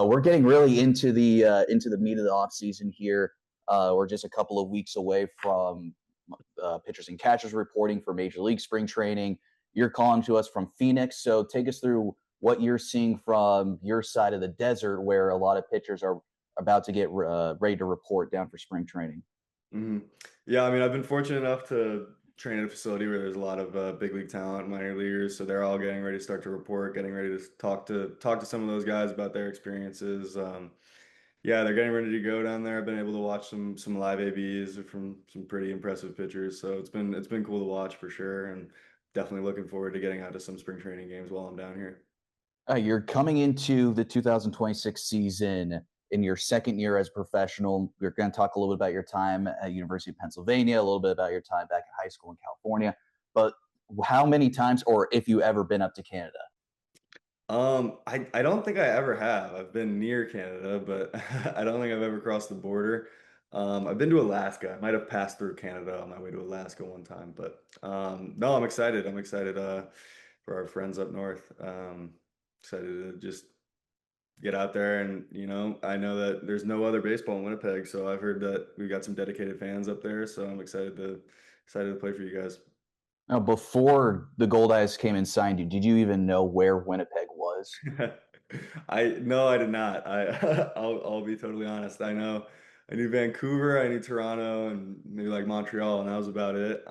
We're getting really into the meat of the off season here. We're just a couple of weeks away from pitchers and catchers reporting for Major League spring training. You're calling to us from Phoenix, so take us through what you're seeing from your side of the desert, where a lot of pitchers are about to get ready to report down for spring training. Mm-hmm. Yeah, I mean, I've been fortunate enough to train at a facility where there's a lot of big league talent, minor leaguers, so they're all getting ready to start to report, getting ready to talk to some of those guys about their experiences. Yeah, they're getting ready to go down there. I've been able to watch some live ABs from some pretty impressive pitchers, so it's been cool to watch for sure, and definitely looking forward to getting out to some spring training games while I'm down here. You're coming into the 2026 season in your second year as a professional. We're going to talk a little bit about your time at University of Pennsylvania, a little bit about your time back in high school in California. But how many times, or if you ever been up to Canada? I don't think I ever have. I've been near Canada, but I don't think I've ever crossed the border. I've been to Alaska. I might have passed through Canada on my way to Alaska one time, but no, I'm excited. I'm excited for our friends up north. Excited to just get out there, and I know that there's no other baseball in Winnipeg, so I've heard that we've got some dedicated fans up there, so I'm excited to play for you guys. Now, before the Goldeyes came and signed you, did you even know where Winnipeg was? No, I did not. I'll be totally honest. I knew Vancouver, I knew Toronto, and maybe like Montreal, and that was about it.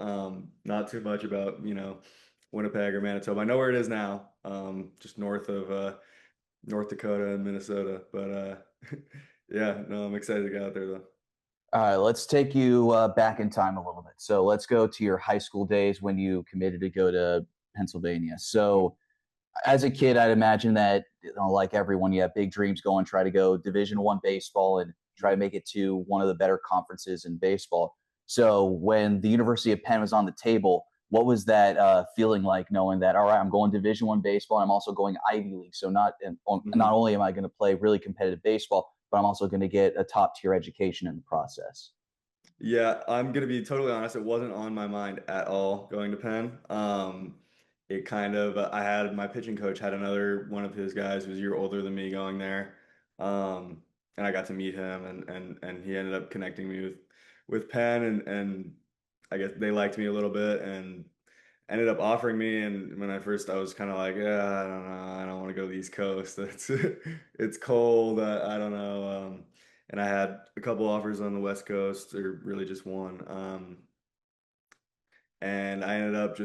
Not too much about Winnipeg or Manitoba. I know where it is now, just north of North Dakota and Minnesota. But yeah, no, I'm excited to get out there though. All right, let's take you back in time a little bit. So let's go to your high school days when you committed to go to Pennsylvania. So as a kid, I'd imagine that, like everyone, you have big dreams, go and try to go Division I baseball and try to make it to one of the better conferences in baseball. So when the University of Penn was on the table, what was that feeling like, knowing that, all right, I'm going Division I baseball and I'm also going Ivy League. So not only am I going to play really competitive baseball, but I'm also going to get a top tier education in the process. Yeah, I'm gonna be totally honest. It wasn't on my mind at all going to Penn. It kind of I had my pitching coach had another one of his guys who was a year older than me going there, and I got to meet him, and he ended up connecting me with Penn, and I guess they liked me a little bit and ended up offering me. And when I was kind of like, yeah, I don't know, I don't want to go to the East Coast. It's cold. I don't know. And I had a couple offers on the West Coast, or really just one. And I ended up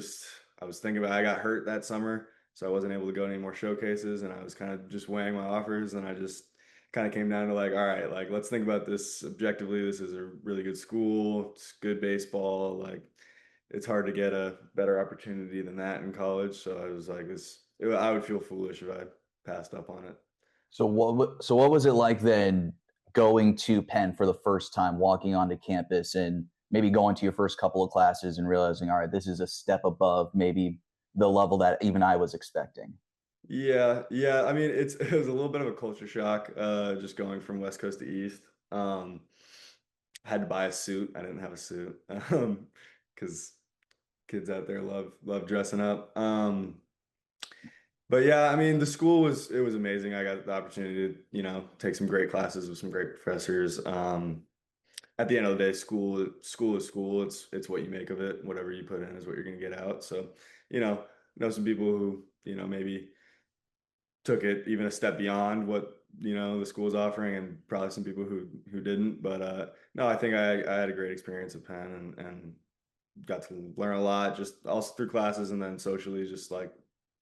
I was thinking about, I got hurt that summer, so I wasn't able to go to any more showcases, and I was kind of just weighing my offers, and I just kind of came down to like, all right, like let's think about this objectively. This is a really good school. It's good baseball. Like it's hard to get a better opportunity than that in college. So I was like, I would feel foolish if I passed up on it. So what was it like then, going to Penn for the first time, walking onto campus and maybe going to your first couple of classes and realizing, all right, this is a step above maybe the level that even I was expecting? Yeah, yeah. I mean, it was a little bit of a culture shock, just going from West Coast to East. I had to buy a suit. I didn't have a suit, because Kids out there love dressing up. But yeah, I mean, the school was amazing. I got the opportunity to, take some great classes with some great professors. At the end of the day, school is school. It's what you make of it. Whatever you put in is what you're going to get out. So, know some people who, maybe took it even a step beyond what, the school's offering, and probably some people who didn't. But no, I think I had a great experience at Penn, and got to learn a lot just also through classes, and then socially, just like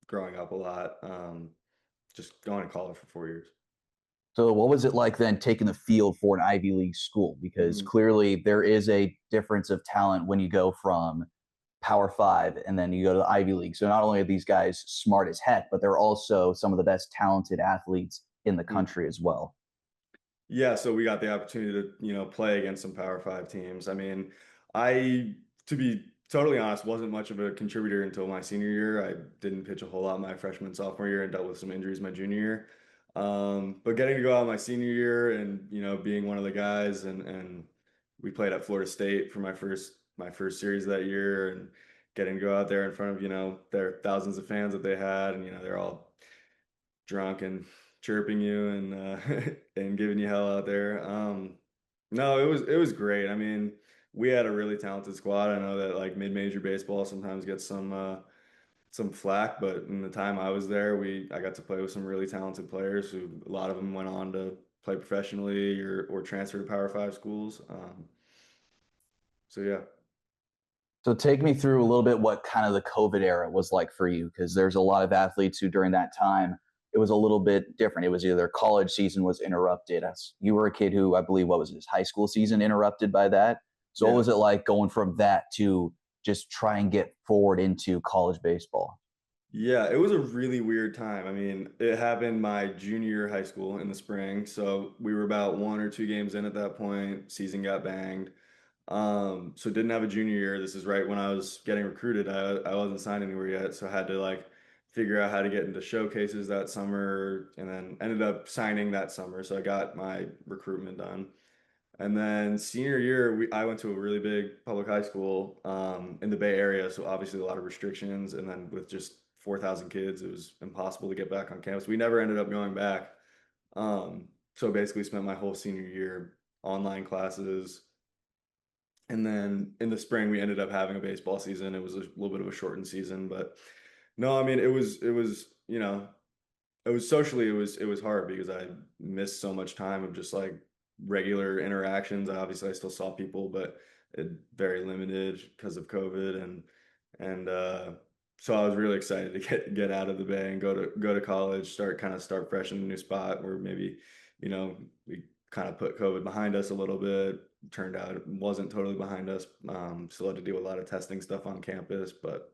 growing up a lot. Just going to college for 4 years. So what was it like then taking the field for an Ivy League school? Because Mhm. clearly there is a difference of talent when you go from Power Five and then you go to the Ivy League. So not only are these guys smart as heck, but they're also some of the best talented athletes in the Mhm. country as well. Yeah, so we got the opportunity to, play against some Power Five teams. I mean, I, to be totally honest, wasn't much of a contributor until my senior year. I didn't pitch a whole lot my freshman, sophomore year, and dealt with some injuries my junior year. But getting to go out my senior year and, being one of the guys, and we played at Florida State for my first series that year, and getting to go out there in front of, their thousands of fans that they had, and, they're all drunk and chirping you and and giving you hell out there. No, it was great. I mean, we had a really talented squad. I know that like mid-major baseball sometimes gets some flack, but in the time I was there, I got to play with some really talented players who a lot of them went on to play professionally or transfer to Power Five schools. So yeah. So take me through a little bit what kind of the COVID era was like for you, because there's a lot of athletes who during that time it was a little bit different. It was either college season was interrupted. As you were a kid who I believe what was his high school season interrupted by that. So what Yeah. was it like going from that to just try and get forward into college baseball? Yeah, it was a really weird time. I mean, it happened my junior year of high school in the spring. So we were about 1 or 2 games in at that point. Season got banged. So didn't have a junior year. This is right when I was getting recruited. I wasn't signed anywhere yet, so I had to like figure out how to get into showcases that summer, and then ended up signing that summer. So I got my recruitment done. And then senior year, I went to a really big public high school in the Bay Area, so obviously a lot of restrictions. And then with just 4,000 kids, it was impossible to get back on campus. We never ended up going back. So basically, spent my whole senior year online classes. And then in the spring, we ended up having a baseball season. It was a little bit of a shortened season, but no, I mean, it was socially it was hard because I missed so much time of just like regular interactions. Obviously I still saw people, but very limited because of COVID, and so I was really excited to get out of the Bay and go to college, start fresh in a new spot where maybe, we kind of put COVID behind us a little bit. Turned out it wasn't totally behind us. Still had to deal with a lot of testing stuff on campus, but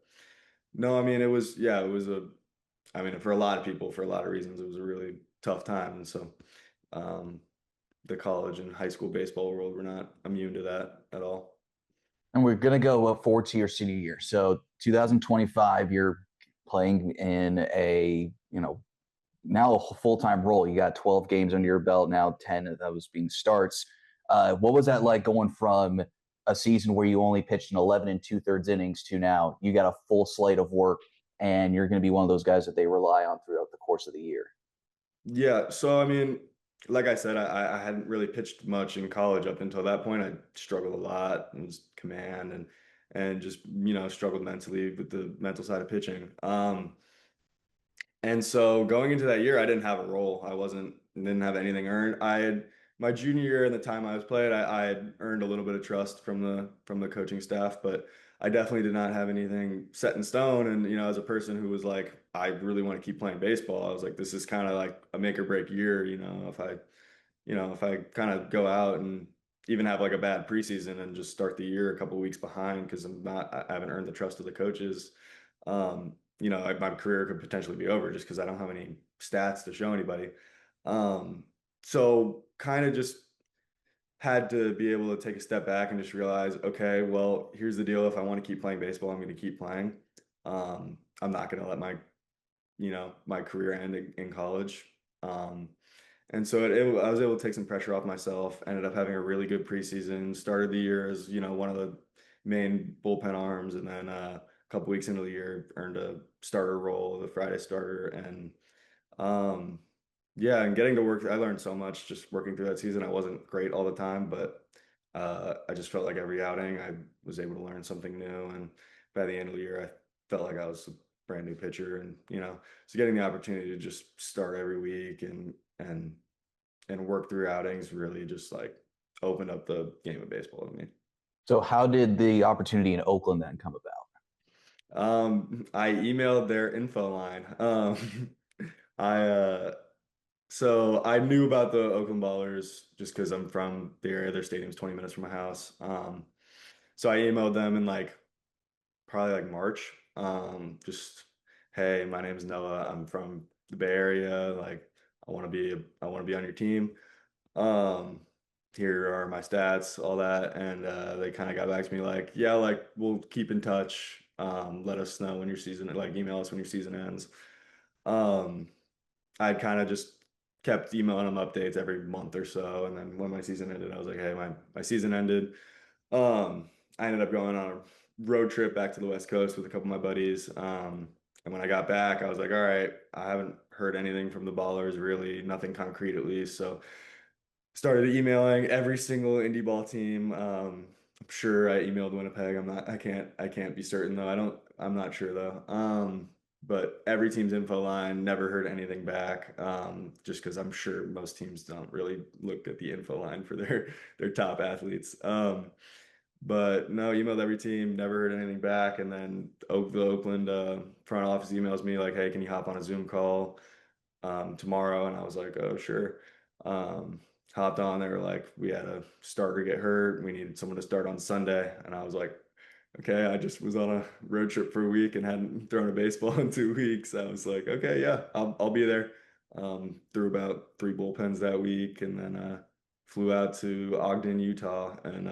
no, I mean, it was I mean, for a lot of people, for a lot of reasons, it was a really tough time. And so, um, the college and high school baseball world were not immune to that at all. And we're gonna go forward to your senior year. So 2025, you're playing in a now a full-time role. You got 12 games under your belt now, 10 of those being starts. What was that like going from a season where you only pitched in 11 and two-thirds innings to now you got a full slate of work and you're going to be one of those guys that they rely on throughout the course of the year? Yeah. So, I mean, like I said, I hadn't really pitched much in college up until that point. I struggled a lot and was command and just, struggled mentally with the mental side of pitching. And so going into that year, I didn't have a role. Didn't have anything earned. I had my junior year and the time I was played, I had earned a little bit of trust from the coaching staff, but I definitely did not have anything set in stone. And as a person who was like, I really want to keep playing baseball, I was like, this is kind of like a make or break year. If I kind of go out and even have like a bad preseason and just start the year a couple weeks behind because I haven't earned the trust of the coaches. My career could potentially be over just because I don't have any stats to show anybody. So kind of just had to be able to take a step back and just realize, okay, well, here's the deal. If I want to keep playing baseball, I'm going to keep playing. I'm not going to let my career end in college. And so I was able to take some pressure off myself. Ended up having a really good preseason. Started the year as one of the main bullpen arms, and then a couple weeks into the year earned a starter role, the Friday starter, and um, yeah, and getting to work, I learned so much just working through that season. I wasn't great all the time, but I just felt like every outing I was able to learn something new, and by the end of the year, I felt like I was a brand new pitcher, and so getting the opportunity to just start every week and work through outings really just like opened up the game of baseball to me. So how did the opportunity in Oakland then come about? I emailed their info line. I So I knew about the Oakland Ballers just because I'm from the area. Their stadium's 20 minutes from my house. So I emailed them in like probably like March. Just hey, my name is Noah. I'm from the Bay Area. Like I want to be on your team. Um, Here are my stats, all that, and they kind of got back to me like, yeah, like we'll keep in touch. Let us know when your season, like email us when your season ends. Um, I kind of just kept emailing them updates every month or so, and then when my season ended, I was like, hey, my season ended. I ended up going on a road trip back to the West Coast with a couple of my buddies. And when I got back, I was like, all right, I haven't heard anything from the Ballers, really, nothing concrete at least. So started emailing every single indie ball team. I'm sure I emailed Winnipeg. I can't be certain though. I'm not sure though. But every team's info line, never heard anything back. Just because I'm sure most teams don't really look at the info line for their top athletes. But no, emailed every team, never heard anything back. And then the Oakland front office emails me like, hey, can you hop on a Zoom call tomorrow? And I was like, oh, sure. Um, Hopped on there, like, we had a starter get hurt. We needed someone to start on Sunday. And I was like, okay, I just was on a road trip for a week and hadn't thrown a baseball in 2 weeks. I was like, okay, yeah, I'll be there. Threw about 3 bullpens that week, and then flew out to Ogden, Utah, and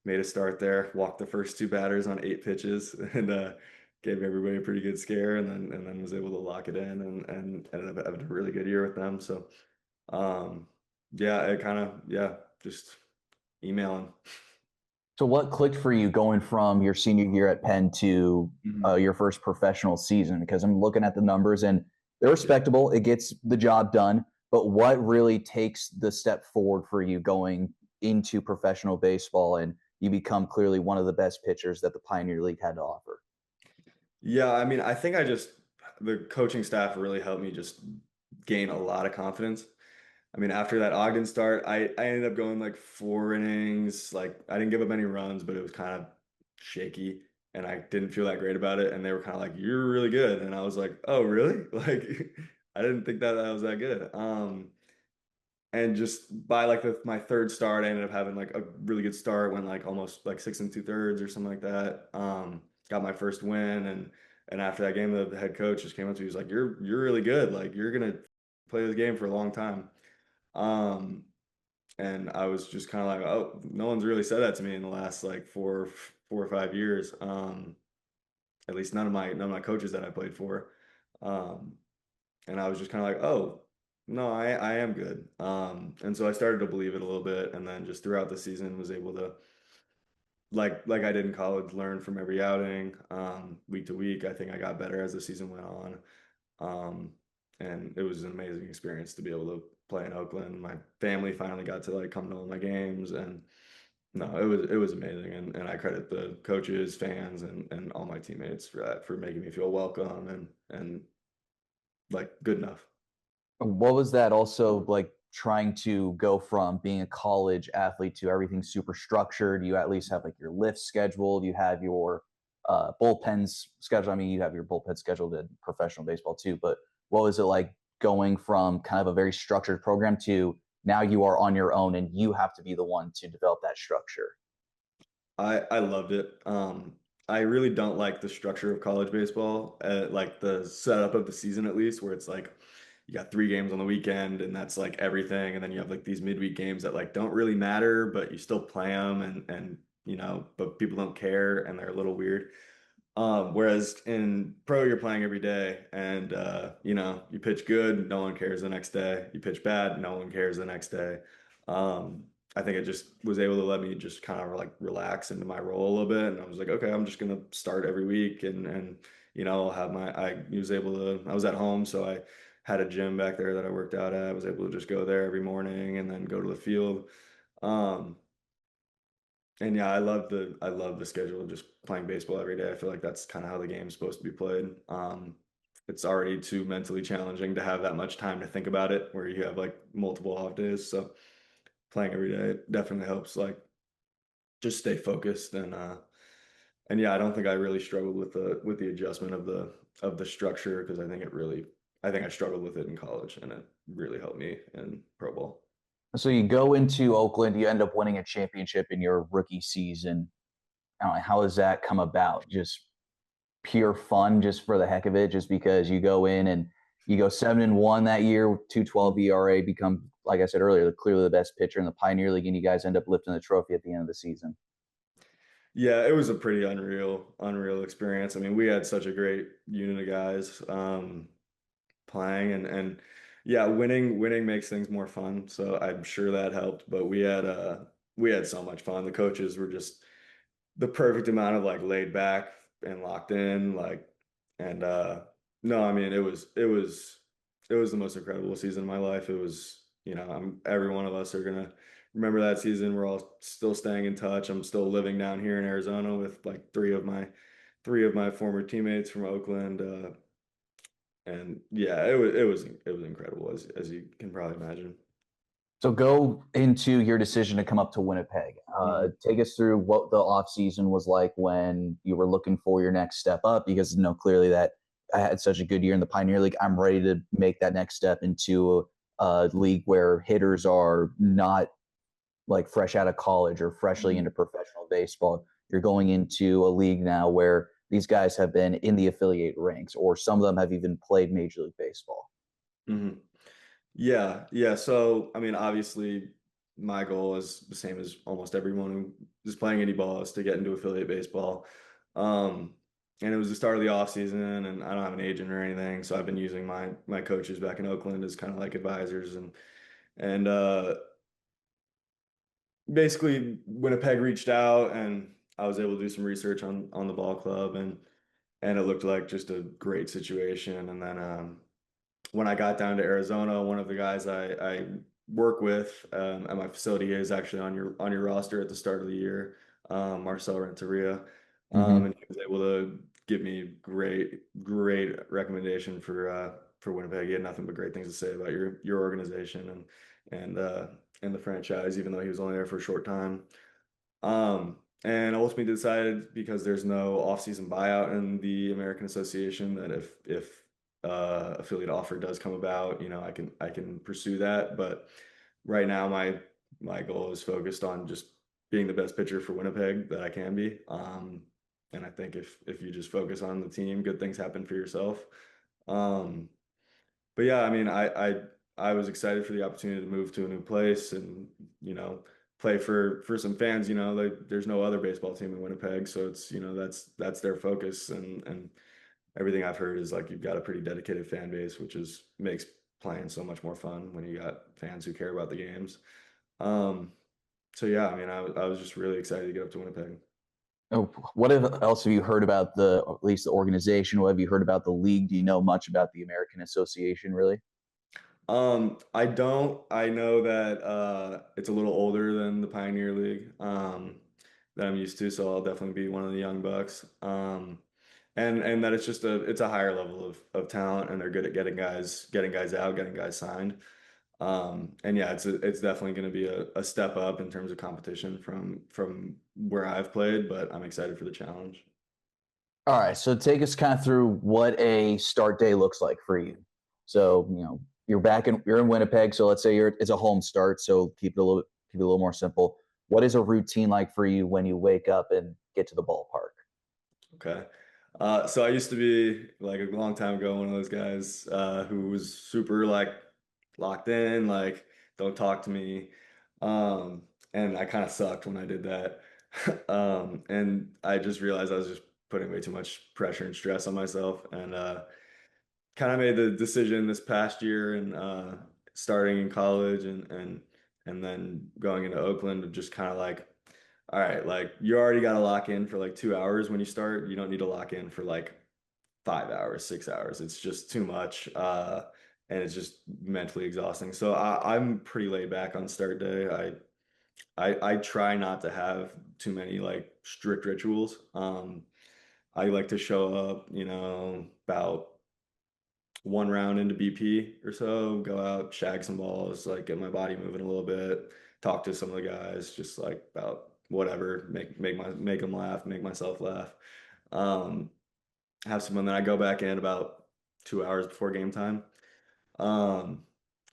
made a start there. Walked the first 2 batters on 8 pitches, and gave everybody a pretty good scare, and then was able to lock it in, and ended up having a really good year with them. So yeah, it kind of just emailing. So what clicked for you going from your senior year at Penn to your first professional season? Because I'm looking at the numbers and they're respectable. It gets the job done. But what really takes the step forward for you going into professional baseball and you become clearly one of the best pitchers that the Pioneer League had to offer? Yeah, I mean, I think the coaching staff really helped me just gain a lot of confidence. I mean, after that Ogden start, I ended up going like 4 innings. Like I didn't give up any runs, but it was kind of shaky and I didn't feel that great about it. And they were kind of like, you're really good. And I was like, oh, really? Like I didn't think that I was that good. And just by like my third start, I ended up having like a really good start, went like almost like 6 2/3 or something like that. Got my first win, and after that game, the head coach just came up to me. He was like, "You're really good. Like you're gonna play this game for a long time." Um, and I was just kind of like, "Oh, no one's really said that to me in the last like 4 or 5 years. At least none of my coaches that I played for." Um, and I was just kind of like, oh, no, I am good. And so I started to believe it a little bit, and then just throughout the season was able to, like I did in college, learn from every outing, week to week. I think I got better as the season went on, um, and it was an amazing experience to be able to play in Oakland. My family finally got to like come to all my games, and no, it was amazing, and I credit the coaches, fans, and all my teammates for that, for making me feel welcome and like good enough. What was that also like trying to go from being a college athlete to everything super structured? You at least have like your lifts scheduled, you have your bullpens scheduled. I mean, you have your bullpen scheduled in professional baseball too, but what was it like going from kind of a very structured program to now you are on your own and you have to be the one to develop that structure? I loved it. I really don't like the structure of college baseball, like the setup of the season at least, where it's like you got 3 games on the weekend and that's like everything, and then you have like these midweek games that like don't really matter, but you still play them, and but people don't care and they're a little weird. Whereas in pro, you're playing every day, and you pitch good, no one cares the next day. You pitch bad, no one cares the next day. Um, I think it just was able to let me just kind of like relax into my role a little bit. And I was like, okay, I'm just gonna start every week, and I'll have I was at home, so I had a gym back there that I worked out at. I was able to just go there every morning and then go to the field. Um, and yeah, I love the schedule of just playing baseball every day. I feel like that's kind of how the game's supposed to be played. It's already too mentally challenging to have that much time to think about it, where you have like multiple off days. So playing every day definitely helps like just stay focused, and yeah, I don't think I really struggled with the adjustment of the structure, because I think I struggled with it in college, and it really helped me in pro ball. So you go into Oakland, you end up winning a championship in your rookie season. How does that come about? Just pure fun, just for the heck of it, just because you go in and you go 7-1 that year, 2.12 ERA, become, like I said earlier, clearly the best pitcher in the Pioneer League, and you guys end up lifting the trophy at the end of the season. Yeah, it was a pretty unreal experience. I mean, we had such a great unit of guys playing, and yeah, winning makes things more fun. So I'm sure that helped. But we had so much fun. The coaches were just the perfect amount of like laid back and locked in, like, and no, I mean, it was the most incredible season of my life. It was, every one of us are gonna remember that season. We're all still staying in touch. I'm still living down here in Arizona with like three of my former teammates from Oakland. And yeah, it was incredible, as you can probably imagine. So go into your decision to come up to Winnipeg. Mhm. Take us through what the off season was like when you were looking for your next step up, because clearly that I had such a good year in the Pioneer League. I'm ready to make that next step into a league where hitters are not like fresh out of college or freshly Mhm. into professional baseball. You're going into a league now where these guys have been in the affiliate ranks, or some of them have even played Major League Baseball. Mhm. Yeah, yeah. So, I mean, obviously, my goal is the same as almost everyone who is playing any ball, is to get into affiliate baseball. Um, and it was the start of the off season, and I don't have an agent or anything, so I've been using my coaches back in Oakland as kind of like advisors, and basically Winnipeg reached out, and I was able to do some research on the ball club, and it looked like just a great situation. And then when I got down to Arizona, one of the guys I work with at my facility is actually on your roster at the start of the year, Marcel Renteria, Mm-hmm. and he was able to give me great recommendation for Winnipeg. He had nothing but great things to say about your organization and the franchise, even though he was only there for a short time. And ultimately decided, because there's no off-season buyout in the American Association, that if affiliate offer does come about, I can pursue that. But right now, my goal is focused on just being the best pitcher for Winnipeg that I can be. And I think if you just focus on the team, good things happen for yourself. Um, but yeah, I mean, I was excited for the opportunity to move to a new place, and play for some fans. Like, there's no other baseball team in Winnipeg, so it's that's their focus, and everything I've heard is like you've got a pretty dedicated fan base, which is makes playing so much more fun when you got fans who care about the games. Um, so yeah, I mean, I was just really excited to get up to Winnipeg. Oh, else have you heard about at least the organization? What have you heard about the league? Do you know much about the American Association, really? I don't. I know that it's a little older than the Pioneer League that I'm used to, so I'll definitely be one of the young bucks. And that it's just it's a higher level of talent, and they're good at getting guys out, getting guys signed. And yeah, it's definitely going to be a step up in terms of competition from where I've played, but I'm excited for the challenge. All right, so take us kind of through what a start day looks like for you. So, you're in Winnipeg, so let's say it's a home start, so keep it a little more simple. What is a routine like for you when you wake up and get to the ballpark? Okay. So I used to be, like, a long time ago, one of those guys who was super like locked in, like, don't talk to me. Um, and I kind of sucked when I did that. And I just realized I was just putting way too much pressure and stress on myself, and kind of made the decision this past year, and starting in college, and And then going into Oakland, just kind of like, all right, like you already got to lock in for like 2 hours when you start. You don't need to lock in for like 5 hours, 6 hours. It's just too much. And it's just mentally exhausting. So I'm pretty laid back on start day. I try not to have too many like strict rituals. I like to show up, about one round into BP or so, go out, shag some balls, like get my body moving a little bit, talk to some of the guys, just like about whatever, make them laugh, make myself laugh. Um, have some fun. Then I go back in about 2 hours before game time. Um,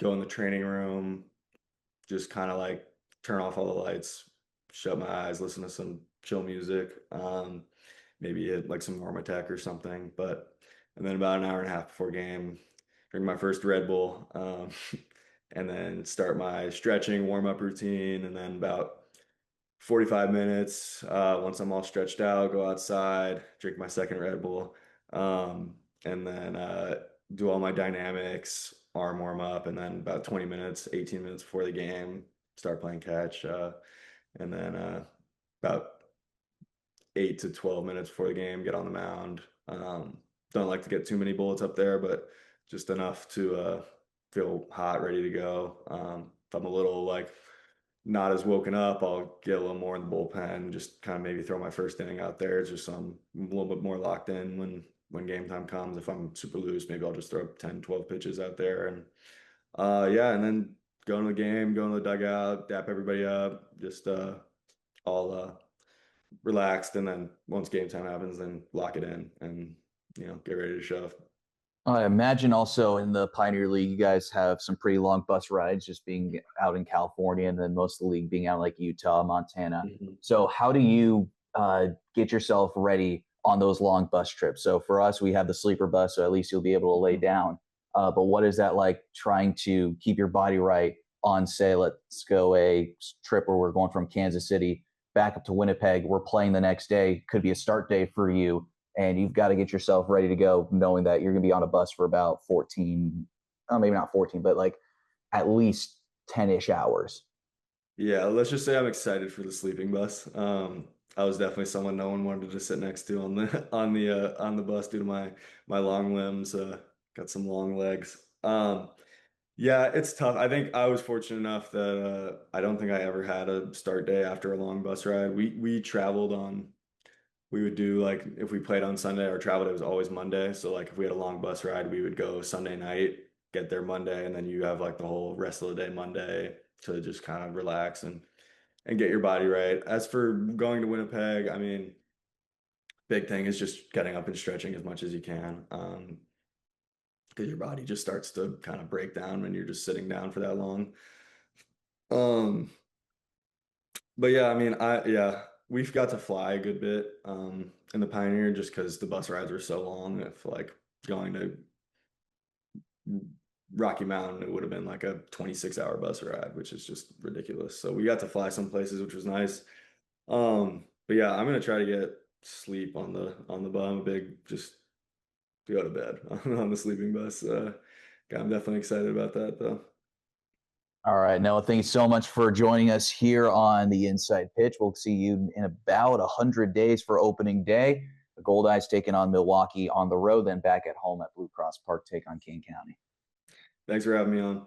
go in the training room, just kind of like turn off all the lights, shut my eyes, listen to some chill music. Maybe hit like some warm attack or something. And then about an hour and a half before game, drink my first Red Bull, and then start my stretching warm up routine. And then about 45 minutes, once I'm all stretched out, go outside, drink my second Red Bull, and then do all my dynamics, arm warm up, and then about 20 minutes, 18 minutes before the game, start playing catch, and then about 8 to 12 minutes before the game, get on the mound. Don't like to get too many bullets up there, but just enough to feel hot, ready to go. If I'm a little like not as woken up, I'll get a little more in the bullpen, just kind of maybe throw my first inning out there just so I'm a little bit more locked in when game time comes. If I'm super loose, maybe I'll just throw 10, 12 pitches out there. And yeah, and then go into the game, go into the dugout, dap everybody up, just all relaxed. And then once game time happens, then lock it in and, get ready to shove. I imagine also in the Pioneer League, you guys have some pretty long bus rides, just being out in California, and then most of the league being out like Utah, Montana. Mhm. So how do you get yourself ready on those long bus trips? So for us, we have the sleeper bus, so at least you'll be able to lay down. But what is that like trying to keep your body right on, say, let's go a trip where we're going from Kansas City back up to Winnipeg. We're playing the next day, could be a start day for you, and you've got to get yourself ready to go knowing that you're going to be on a bus for about 14, maybe not 14, but like at least 10-ish hours. Yeah, let's just say I'm excited for the sleeping bus. I was definitely someone no one wanted to sit next to on the on the bus due to my long limbs. Got some long legs. Yeah, it's tough. I think I was fortunate enough that I don't think I ever had a start day after a long bus ride. We traveled on. We would do like if we played on Sunday or traveled, it was always Monday. So like if we had a long bus ride, we would go Sunday night, get there Monday, and then you have like the whole rest of the day Monday to just kind of relax and get your body right. As for going to Winnipeg, I mean, big thing is just getting up and stretching as much as you can. Because your body just starts to kind of break down when you're just sitting down for that long. Um, but yeah, I mean, we've got to fly a good bit in the Pioneer just because the bus rides were so long. If like going to Rocky Mountain, it would have been like a 26-hour bus ride, which is just ridiculous. So we got to fly some places, which was nice. But yeah, I'm gonna try to get sleep on the bus. I'm a big just go to bed on the sleeping bus. I'm definitely excited about that though. All right, Noah, thank you so much for joining us here on the Inside Pitch. We'll see you in about 100 days for opening day. The Goldeyes taking on Milwaukee on the road, then back at home at Blue Cross Park, take on Kane County. Thanks for having me on.